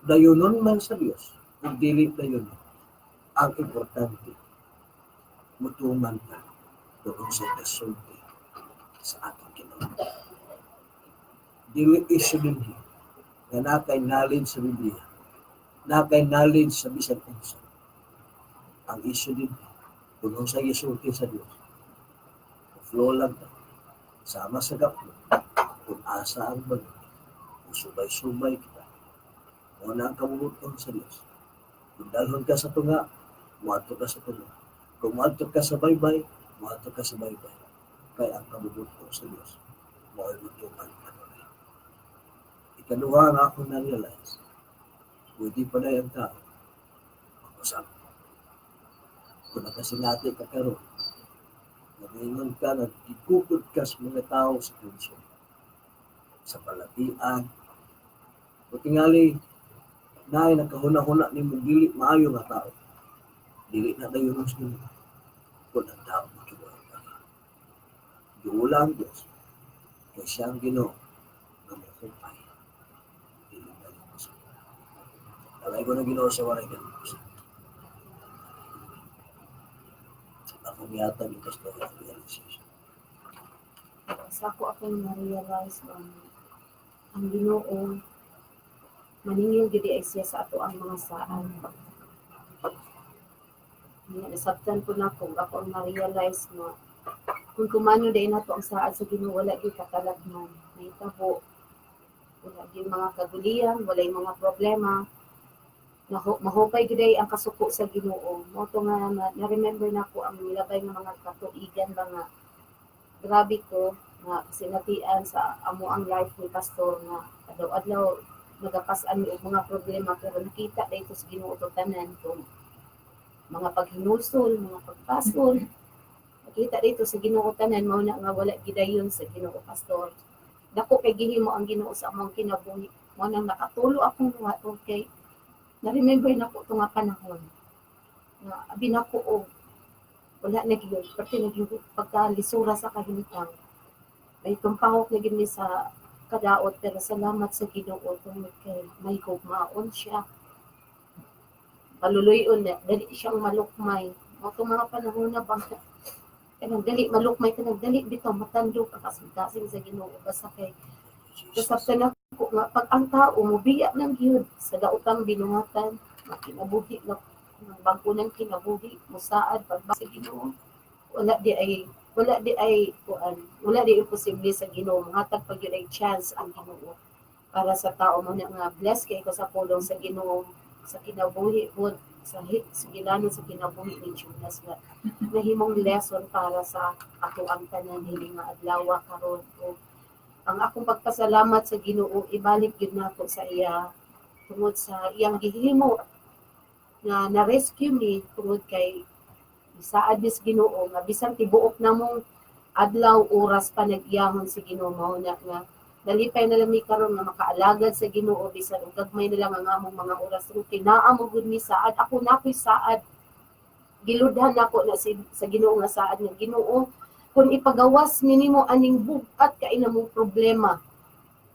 Dayonon man sa Dios, kung dili dayonon, ang importante, mutuman na doon sa kasulti sa atong kinabuhi. Dili issue din nga nakay knowledge sa Biblia, nakay knowledge sa bisan unsa. Ang issue din doon sa gisulti sa Dios. Flow lang na, sama sa gapon, kung asa ang bagay, kung subay-subay kita, muna ang kabubuton sa Dios. Kung dalhon ka sa tunga, muadto ka sa tunga. Kung muadto ka sa baybay, muadto ka sa baybay. Kaya ang kabubuton sa Dios, mao'y butukan ka na. Ikaduha nga ako na-realize, pwede pa na yung tao, mag-usap. Kung nakasinati ka karon, nag-ingon ka, nag-ikukod ka sa mga tao sa puso, sa palatian. O tingali, na nagkahuna-huna ni mong dili maayo nga tao. Dili na tayo nung sinunod. Kung ang tao magkibuhay pa rin. Diula ang Diyos, kaya siya ang Ginoo na makumpay. Dili na yung puso. Talay ko na Ginoo sa walay ganun puso. Ako niyata yung pastor ang realization. Sa ako na-realize ang Ginoo maningil gid ay siya sa ato ang mga saan. Nasabtan ko na kung ako ang na-realize na kung kumano din nato ang saan sa Ginoo, wala gyud katalagman, mahitabo, wala gyud mga kagulian, wala yung mga problema. Mahupay gid ang kasuko sa Ginoo. Mo to nga na-remember na ko ang nilabay ng mga katuigan ba nga grabe ko nga sinatian sa amo ang life ni pastor nga adlaw-adlaw nagapasan og mga problema pero nakita dito sa Ginoo to tanan kung mga paghinusol, mga pagpasol. Nakita dito sa Ginoo tanan mao na nga wala gidayon sa Ginoo pastor. Dako kay gihimo ang Ginoo sa among kinabuhi. Mao nang nakatulo akong nga kay na-remember na ko itong panahon. Na abi na ko og wala na gyud, pati na gyud pagkalisura sa kahimtang. May tumpahok na gyud sa kadaot pero salamat sa Ginoo tungod kay may gugmaon siya. Paluluyon na dali siyang malukmay. Mo itong mga panahon na bang kanang dali malukmay kanang dali bitaw matandog ang kasing sa Ginoo basta kay kasabtan na ko nga pag ang tao mubiya ng gyud sa daotang binungatan makinabuhi na ng bangkunang kinabuhi musaad pagbasa sa Ginoo wala di ay imposible sa Ginoo mahatag pag yun ay chance ang Ginoo para sa tao mo na nga bless kay ko sa pulong sa Ginoo sa kinabuhi pod sa gilanon sa kinabuhi ni Jonah nga nahimong lesson para sa ato ang tanan dili nga adlaw karon o ang akong pagpasalamat sa Ginoo ibalik gyud nako sa iya tungod sa iyang gihimo na na-rescue me tungod kay saad bis Ginoo nga bisan tibuok namong adlaw oras pa nag-iyahon si Ginoo mao na nga nalipay na lang mi karon nga makaalagad sa Ginoo bisan og gagmay na lang ang among mga oras tungod kay naa mo gud mi saad ako nakoy saad giludhan nako na sa Ginoo nga saad nga Ginoo kung ipagawas minimo aning bugat kay namong problema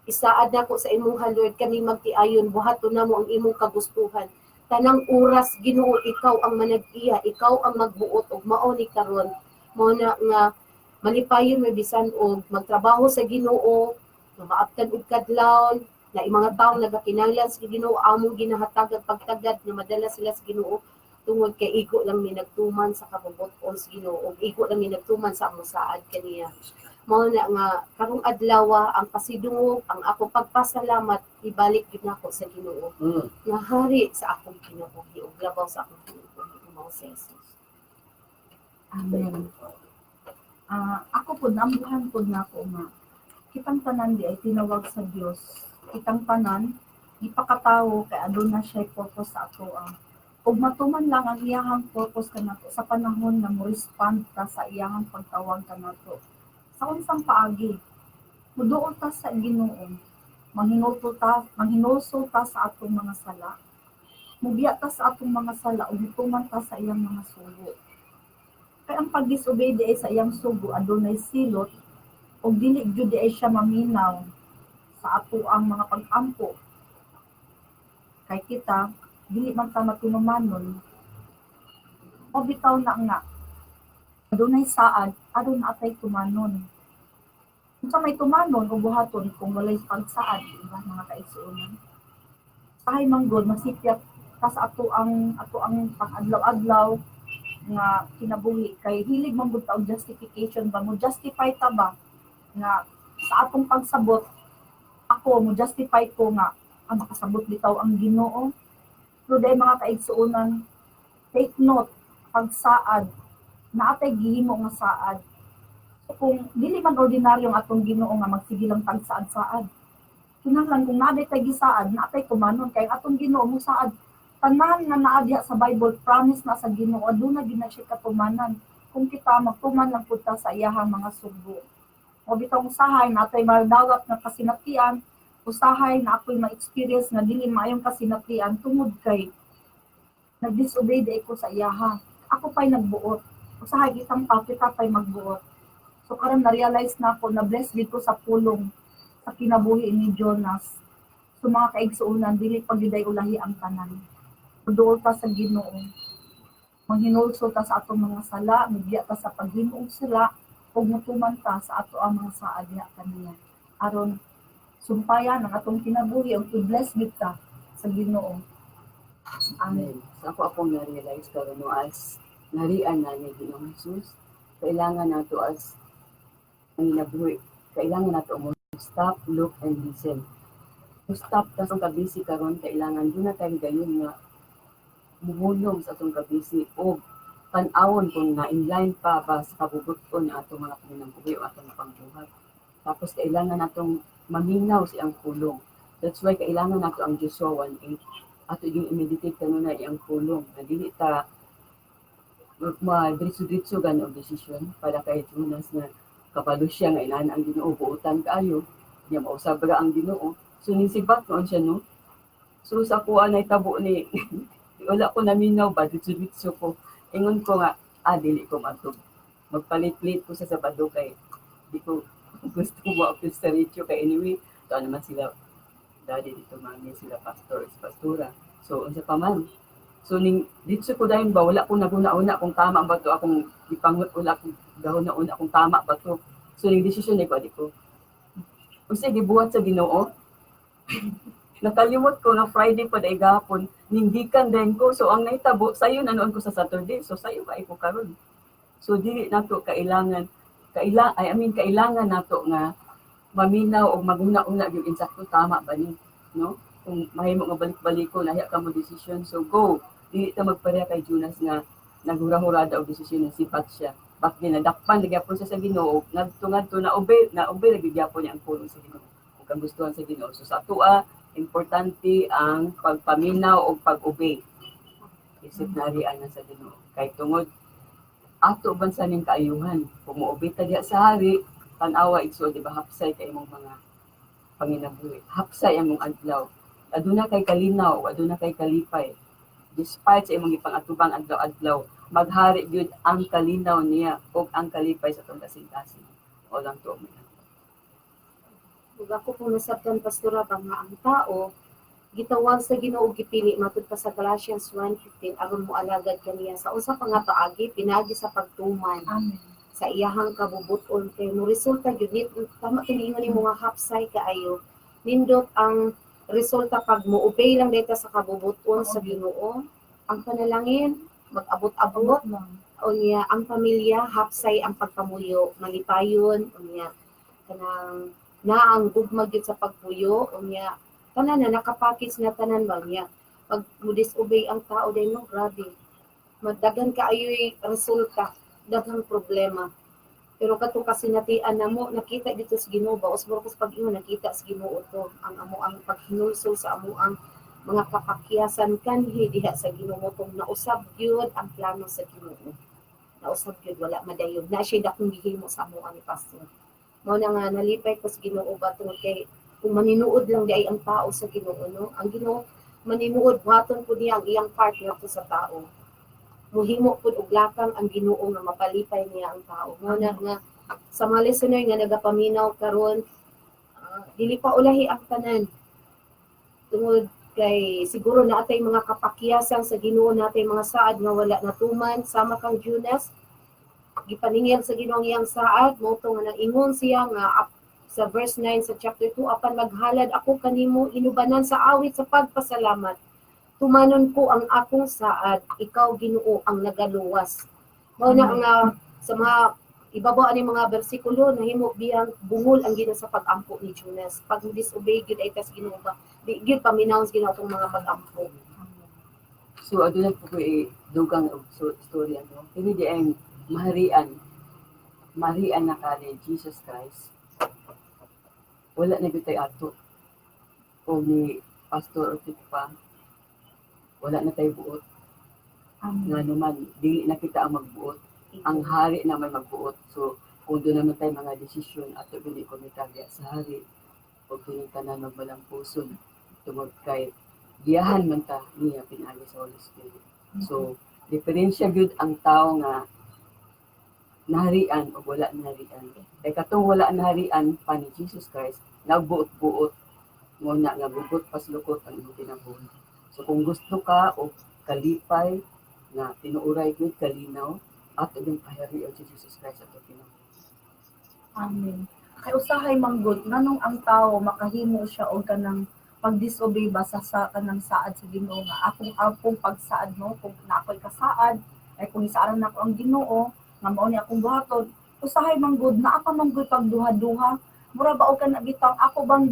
isaad nako sa imong Lord kami magtiayon buhaton namo ang imong kagustuhan tanang oras Ginoo ikaw ang manag-iya ikaw ang magbuot og mao ni karon mo na nga malipayon may bisan og magtrabaho sa Ginoo maabtan og kadlawon na mga tawo nagakinahanglan sa Ginoo among ginahatag pagtagad na madala sila sa Ginoo tungod kay igo lang mi nagtuman sa kabubuton sa Ginoo ug igo lang mi nagtuman sa among saad kaniya mao na nga karong adlaw ang pasidungog ang akong pagpasalamat ibalik gid nako sa Ginoo nga hari sa akong kinabuhi ug labaw sa akong kinabuhi mao si Jesus. Amen. Ako po nambuhan po nako nga kitang tanan di ay tinawag sa Dios kitang tanan ipakatawo kay aduna siya purpose sa ato ug matuman lang ang iyahang purpose kanato sa panahon na mo respond ta sa iyahang pagtawag kanato sa unsang paagi muduol ta sa Ginoo manghinulsol ta sa atong mga sala mubiya ta sa atong mga sala ug tuman ta sa iyang mga sugo kay ang pag-disobey di ay sa iyang sugo adunay silot ug dili gyud di ay siya maminaw sa ato ang mga pag-ampo. Kay kita, dili man ta matunumanon, o bitaw na nga, adunay saad, adun na atay tumanon. Kung sa may tumanon o buhaton kung walay pagsaad, diba, mga kaigsuonan. Sahay manggod, masipyat ka sa ato ang pang-adlaw-adlaw nga kinabuhi. Kay hilig manggod ta og justification ba, mo justify ta ba nga sa atong pagsabot, ako mo justify ko nga makasabot bitaw ang Ginoo. So dahil mga kaigsuonan, take note, pagsaad, naatay gihimo nga saad. So kung dili man ordinaryong atong Ginoo nga magsige lang tagsaad-saad. Kinahanglan kung naday tay gisaad, naatay kumanon kay atong Ginoo mo saad. Tanan nga naa diha sa Bible, promise na sa Ginoo, aduna gid na siya katumanan. Kung kita magtuman lang pud ta sa iyahang mga sugo. O bitong usahay natay maldawat nga kasinatian, usahay na ako'y ma-experience na dili maayong kasinatian tungod kay nag-disobey di ko sa iyaha. Ako pa'y nagbuot. Usahay kitang tao, kita pa'y magbuot. So karon na-realize na ako na blessed dito sa pulong sa kinabuhi ni Jonah. So mga kaigsuonan, dili pagiday ulahi ang tanan. Pagduol ta sa Ginoo. Manghinulso ta sa atong mga sala, migya ta sa paghinuog sila, ug mutuman ta sa ato ang mga saad niya kaniya. Aron sumpayan ang atong kinabuhi ug i-bless gid ta sa Ginoo. Amen. So akong na-realize karon no as narian na ni Ginoong Jesus, kailangan nato as ang kinabuhi, kailangan nato mo stop, look, and listen. Kung stop ta sa kabisi karon, kailangan doon na tayo gayon nga muhulong sa atong kabisi o tan-awon kung na-inline pa ba sa kabubuton na atong mga kinabuhi o atong pangbuhat. Tapos kailangan natong maminaw siyang pulong. That's why kailangan nato ang Joshua 1:8. Ato yung i-meditate kanuna iyang pulong. Na dili ta ma-diretso-diretso gan og desisyon para kay Jonas na kabalo siya nga ilan ang Ginoo buutan kaayo. Diya mausab ra ang Ginoo. So nisibat noon siya no. So sa kuha na itabo ni wala ko naminaw ba diretso-diretso ko. Ingon ko nga dili ko matug. Magpalit-lit ko sa Sabado kay di ko gusto mo ako sa Richo kay anyway, ito naman sila daddy dito mami sila pastor, pastora. So unsa pa man. So ning dito ko dahil ba wala ko naguna-una kung tama ba to akong ipangot wala ko dahon na una kung tama ba to. So ning decision ni ko di ko. Usa gibuhat sa Ginoo. Nakalimot ko na Friday pa dai gahapon ninggikan din ko. So ang naitabo sayo na noon ko sa Saturday. So sayo ka ko karon. So dili nato kailangan nato nga maminaw o maguna-una yung insakto tama ba ni, no? Kung mahimo nga balik-balik ko nahiya ka mo desisyon, so go. Dili ta magpareha kay Jonas nga naghura-hurada og desisyon ng sipat siya. Bak ginadakpan gyapon siya sa Ginoo, ngadto na obey lagi gyapon niya ang pulong sa Ginoo. Kung kagustuhan sa Ginoo. So sa atua importante ang pagpaminaw o pag-obey. Isip na rian na sa Ginoo. Kay tungod ato bansa ning kaayuhan. Kung moobey ta diha sa hari, tan-awa igso, di ba, hapsay kay imong mga panginabuhi. Hapsay among adlaw. Aduna kay kalinaw, aduna kay kalipay. Despite sa imong ipang-atubang adlaw-adlaw, maghari gyud ang kalinaw niya o ang kalipay sa tong kasing-kasing. O lang to. Ug ako kung nasabtan pastora pa nga ang tao gitawag sa Ginoo gipili matud pa sa Galatians 1:15 aron mo alagad kaniya sa usa pa nga paagi pinaagi sa pagtuman. Amen. Sa iyahang kabubuton kay mo resulta gyud tama kini ingon mo nga hapsay kaayo. Nindot ang resulta pag mo obey lang data sa kabubuton sa Ginoo. Ang panalangin mag-abot-abot o niya ang pamilya hapsay ang pagpamuyo malipayon o niya kanang naang gugma gyud sa pagpuyo o niya tanan na nakapakis na tanan ba niya. Pag mo disobey ang tao dahil no, grabe. Magdagan ka ayo'y resulta, daghang problema. Pero kato kasi natian na mo, nakita dito sa Ginoo ba, usbor ko sa pag-ingon, nakita sa Ginoo to, ang amo ang paghinulso sa amo ang mga kapakyasan kanhi diha sa Ginoo tong nausab gyud ang plano sa Ginoo. Nausab gyud wala madayog. Na siya dakong gihimo sa amo ni pastor. Mao na nga nalipay ko sa Ginoo ba tungod kay kung maninuod lang di ay ang tao sa Ginoo, no? Ang Ginoo maninuod buhaton pud niya ang iyang part ngadto sa tao. Muhimo pud og lakang ang Ginoo nga mapalipay niya ang tao. Mo na nga sa mga listener nga nagapaminaw karon dili pa ulahi ang tanan. Tungod kay siguro na atay mga kapakyasan sa Ginoo natay mga saad nga wala natuman sama kang Jonas gipaningil sa Ginoo ang iyang saad mo to nga ingon siya nga sa verse 9 sa chapter 2 apan maghalad ako kanimo inubanan sa awit sa pagpasalamat tumanon ko ang akong saad ikaw Ginoo ang nagaluwas mao na nga sa mga ibabaw ani mga bersikulo nahimo biyang bungol ang Ginoo sa pag-ampo ni Jonas pag disobey gid ay tas Ginoo ba di gid paminaw sa Ginoo mga pag-ampo. So aduna po ko dugang story ano. Kini di ang maharian na kani Jesus Christ. Wala na gyud tay ato. O ni pastor o pa. Wala na tay buot. Nga naman dili na kita ang magbuot. Ang hari na may magbuot. So kung doon naman tayo mga desisyon ato dili ko mitagya sa hari o kini tanan magbalang puso tungod kay giyahan man ta niya pinagi sa Holy Spirit. So diferensya gyud ang tao nga naharian o wala naharian. Kay katong wala naharian pa ni Jesus Christ, nagbuot-buot mo na nga bugot paslukot ang imong kinabuhi. So kung gusto ka o kalipay nga tinuuray gyud kalinaw ato din pahari si Jesus Christ ato kinabuhi. Amen. Kay usahay manggod nganong ang tao makahimo siya og kanang pag-disobey basa sa kanang saad sa Ginoo nga akong pagsaad mo kung nakoy kasaad ay kung isaaran nako ang Ginoo nga mao ni akong buhaton usahay manggod naapa manggod pagduha-duha mura ba og kana bitaw ako bang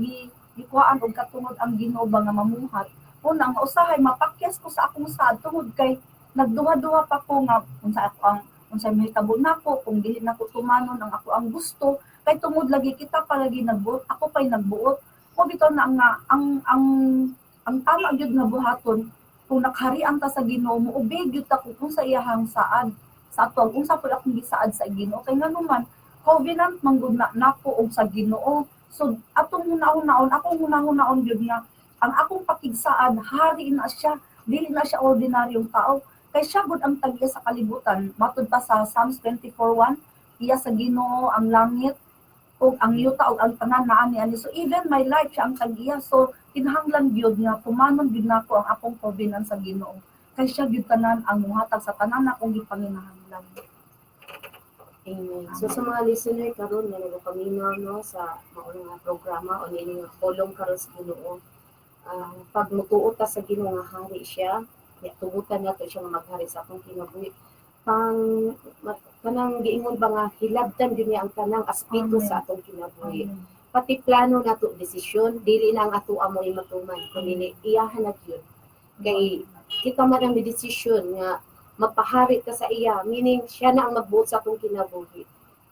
gikuhaan og katungod ang Ginoo ba nga mamuhat una nga usahay mapakyas ko sa akong saad tungod kay nagduha-duha pa ko nga unsa ako ang unsay mahitabo nako kung dili nako tumanon ang ako ang gusto kay tungod lagi kita palagi nagbuot ako pay nagbuot o bitaw na nga ang tama gyud nga buhaton kung nakharian ta sa Ginoo mo obey gyud ta kung sa iyahang saad sa ato unsa pud akong gisaad sa Ginoo kay nganuman covenant manggod na nako og sa Ginoo so atong hunahon akong hunahon gyud nga ang akong pakigsaad hari na siya dili na siya ordinaryong tao kay siya gud ang tagya sa kalibutan matud pa sa Psalms 24:1 iya sa Ginoo ang langit og ang yuta og ang tanan naa niani so even my life siya ang tagiya so kinahanglan gyud nga tumanon gyud nako ang akong covenant sa Ginoo kay siya gyud tanan ang muhatag sa tanan akong gipanginahanglan. Amen. So sa mga listener karon nga nagapaminaw no sa mga nga programa o nini nga kolong karon sa Ginoo pag mutuot ta sa Ginoo nga hari siya tugutan nato siya nga maghari sa akong kinabuhi pang kanang giingon ba nga hilabtan gyud niya ang tanang aspeto sa atong kinabuhi. Pati plano nato desisyon dili na ang ato amoy matuman kundi iyahan na gyud. Kay kita man ang desisyon nga magpahari ka sa iya meaning siya na ang magbuot sa atong kinabuhi.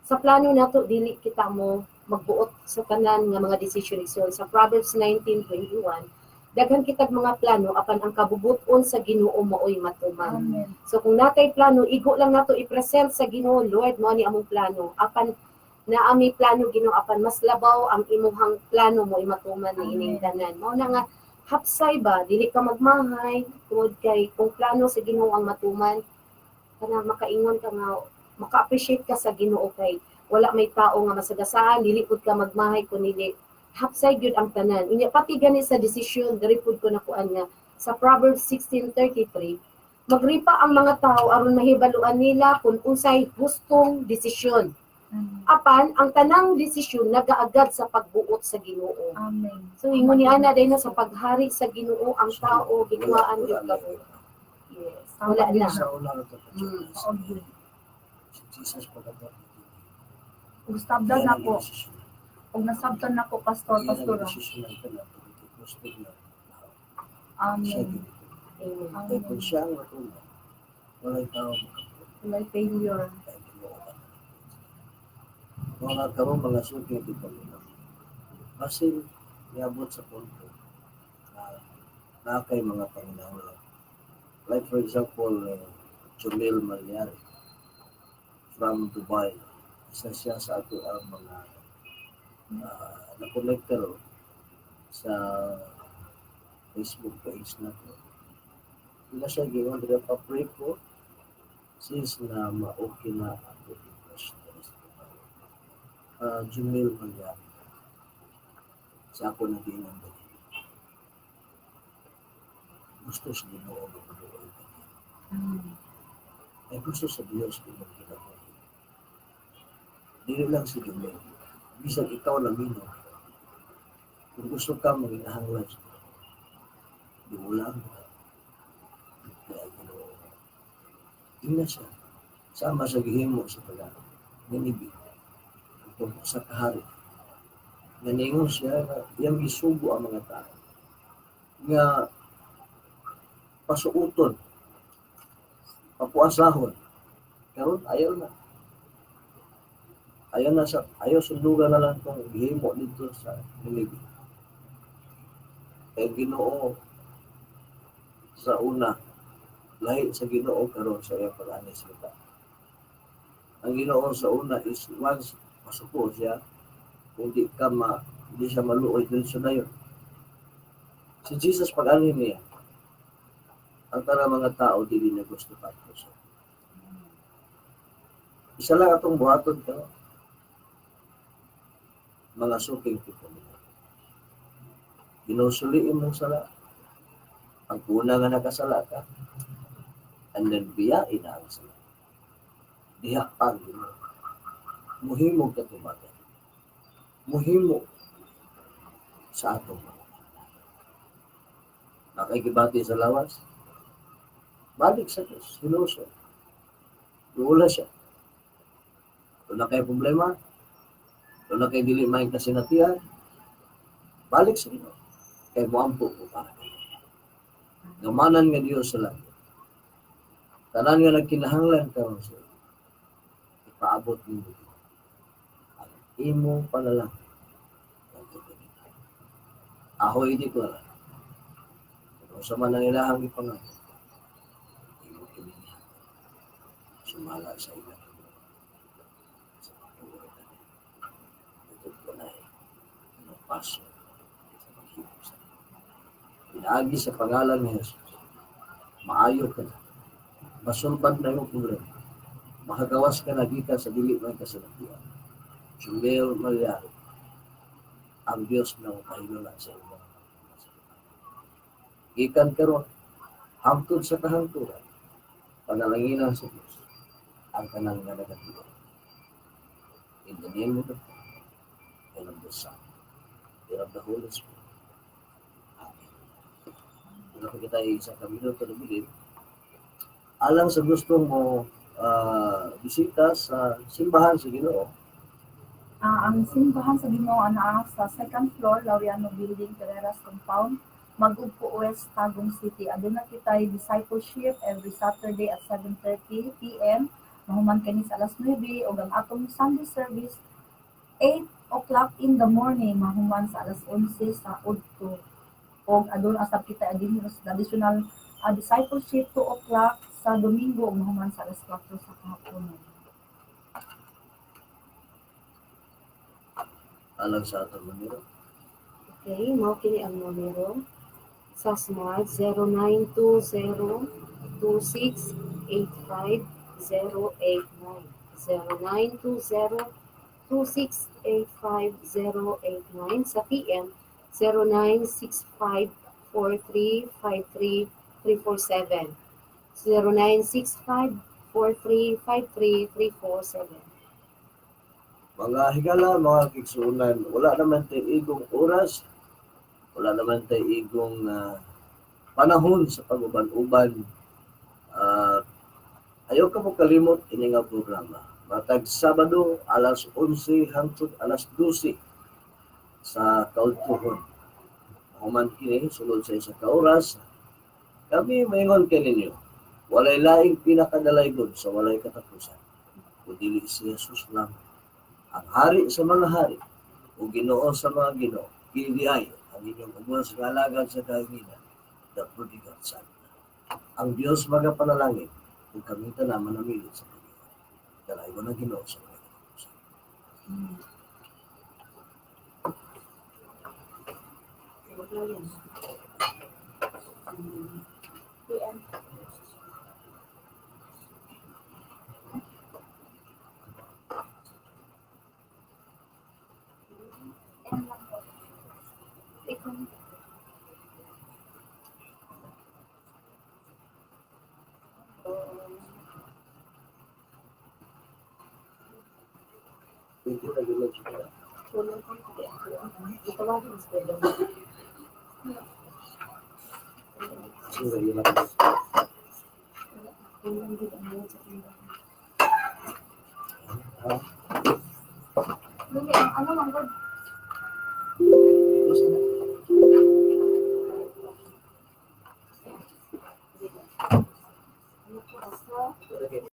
Sa plano nato dili kita mo magbuot sa tanan nga mga desisyon sa Proverbs 19:21 daghan kitag mga plano apan ang kabubuton sa Ginoo maoy matuman. Amen. So kung natay plano, igo lang nato i-present sa Ginoo, Lord, mao ni among plano. Apan naami plano Ginoo apan mas labaw ang imong plano mo imatuman ni ining tanan. Mao na nga hapsay ba dili ka magmahay tungod kay kung plano sa Ginoo ang matuman kana makaingon ka nga maka-appreciate ka sa Ginoo kay wala may tao nga masagasaan dili pud ka magmahay kundi hapsay gyud ang tanan. Inya pati gani sa desisyon diri pud ko nakuan nga sa Proverbs 16:33 magripa ang mga tao aron mahibaluan nila kung unsay hustong desisyon. Apan ang tanang desisyon nagaagad sa pagbuot sa Ginoo. Amen. So ingon ni ana dayna sa paghari sa Ginoo ang tao gikuhaan gyud kamo. Yes. Wala na. Sa una ito po. Okay. Jesus pagkabat. Ustabdan nako og nasabtan nako pastor. Amen. Amen. Kung siya ang matulog, wala'y tao makapulog. Walay failure. Mga karong mga suki at ipamilog. Basin, niabot sa punto na kay mga panginahon. Like for example, Jumil Malyari from Dubai. Isa siya sa ato ang mga na-connector sa Facebook page nato. Wala siya gawin rin pa-pray ko since na ma-okay na ako request. Jumil Malyari. sa ako na ginang gusto sa Ginoo ang mabuhay ka. Ay gusto sa Dios kung magkinabuhi. Dili lang si Dili. Bisag ikaw na mino. Kung gusto ka mag-inahanglan sa Ginoo, di mo lang ka. Kaya Ginoo. Tingnan siya. Sama sa gihimo sa pag-aaral. Ninibi. Kung sa kahari. Naningon siya na iyang gisugo ang mga tao. Nga pasuuton, papuasahon. Karon ayaw na. Ayaw sundugan na lang itong gihimo dito sa Ninibi. Kaya Ginoo sa una, lahi sa Ginoo karon sa iyang pag-anis kita. Ang Ginoo sa una is once masuko siya, hindi siya maluoy dun sa dayon. Si Jesus pag-anin niya, ang tara mga tao dili na gusto pa siya. Isa lang atong buhaton ka, mga suking people. Ginusuliin mong sala, ang una nga nakasala ka, and then biyain na ang sala. Diha pang muhimog ka tumagan. Muhimo sa atong nakikibati sa lawas, balik sa Diyos, sinuso. Duula siya. Kung na kayo problema, kung na kayo dili maing kasinatihan, balik sa Ginoo. Kaya muampo ko para kayo. Gamanan nga Diyos sa langit. Tanan nga nagkinahanglan karon sa ipaabot mo ang imong panalangin. Ahoy di ko lang. Kung sa man ang ilahang ipangalan, imong kininihan. Sumala sa ilang. Sa pagbuot na ito ko na ng paso sa paghihip sa pinaagi sa pangalan ni Jesus. Maayo ka na. Masulbad na yung problema. Makagawas ka na gikan sa dili ng kasinatian. Sumel Maria, ang Dios na kahinulan sa imo. Gikan karon hangtod sa kahangturan, panalanginan sa Dios ang kanang nagatuo. In the name of the Father, and of the Son, and of the Holy Spirit. Amen. Kung kita isa kamino to bilin, alang sa gusto mo bisita sa simbahan sa Ginoo. Ang simbahan sa Ginoo ana sa second floor, Laureano Building, Carreras Compound, Magugpo West, Tagum City. Aduna kitay discipleship every Saturday at 7:30 p.m. Mahuman kini sa alas 9 ug ang atong Sunday service 8 o'clock in the morning mahuman sa alas 11 sa udto. Og aduna asab kita adin sa additional discipleship 2 o'clock sa Domingo ug mahuman sa alas 4 sa hapon. Alang sa atong numero. Okay, mao kini ang numero sa Smart 0920-2685-089. 0920-2685-089. Sa PM 0965-4353-347. 0965-4353-347. Mga higala, mga kigsuunan, wala naman tayo igong oras, wala naman tayo igong panahon sa pag-uban-uban. Ayaw ka mo kalimot ini nga programa. Matag Sabado, alas 11 hangtod alas 12 sa Kautpuhon. Human kini, sulod sa isa ka oras, kami maingon kay ninyo, walay laing pinakadalaygon sa walay katapusan. Kundi si Jesus lang ang hari sa mga hari o Ginoo sa mga Ginoo. Kini ay ang inyong umunas nga alagad sa kahanginan, the prodigal son. Ang Dios magapanalangin kung kami na manamilit sa Panginoon. Dalay ko na Ginoo sa mga katapusan. Pwede na yun siya. Tulong ko kay ako. Itawagin sa pwede. Sura yun lang. Tulong din ang mga sa tindahan. Dili, ano lang God? Ano po, asa?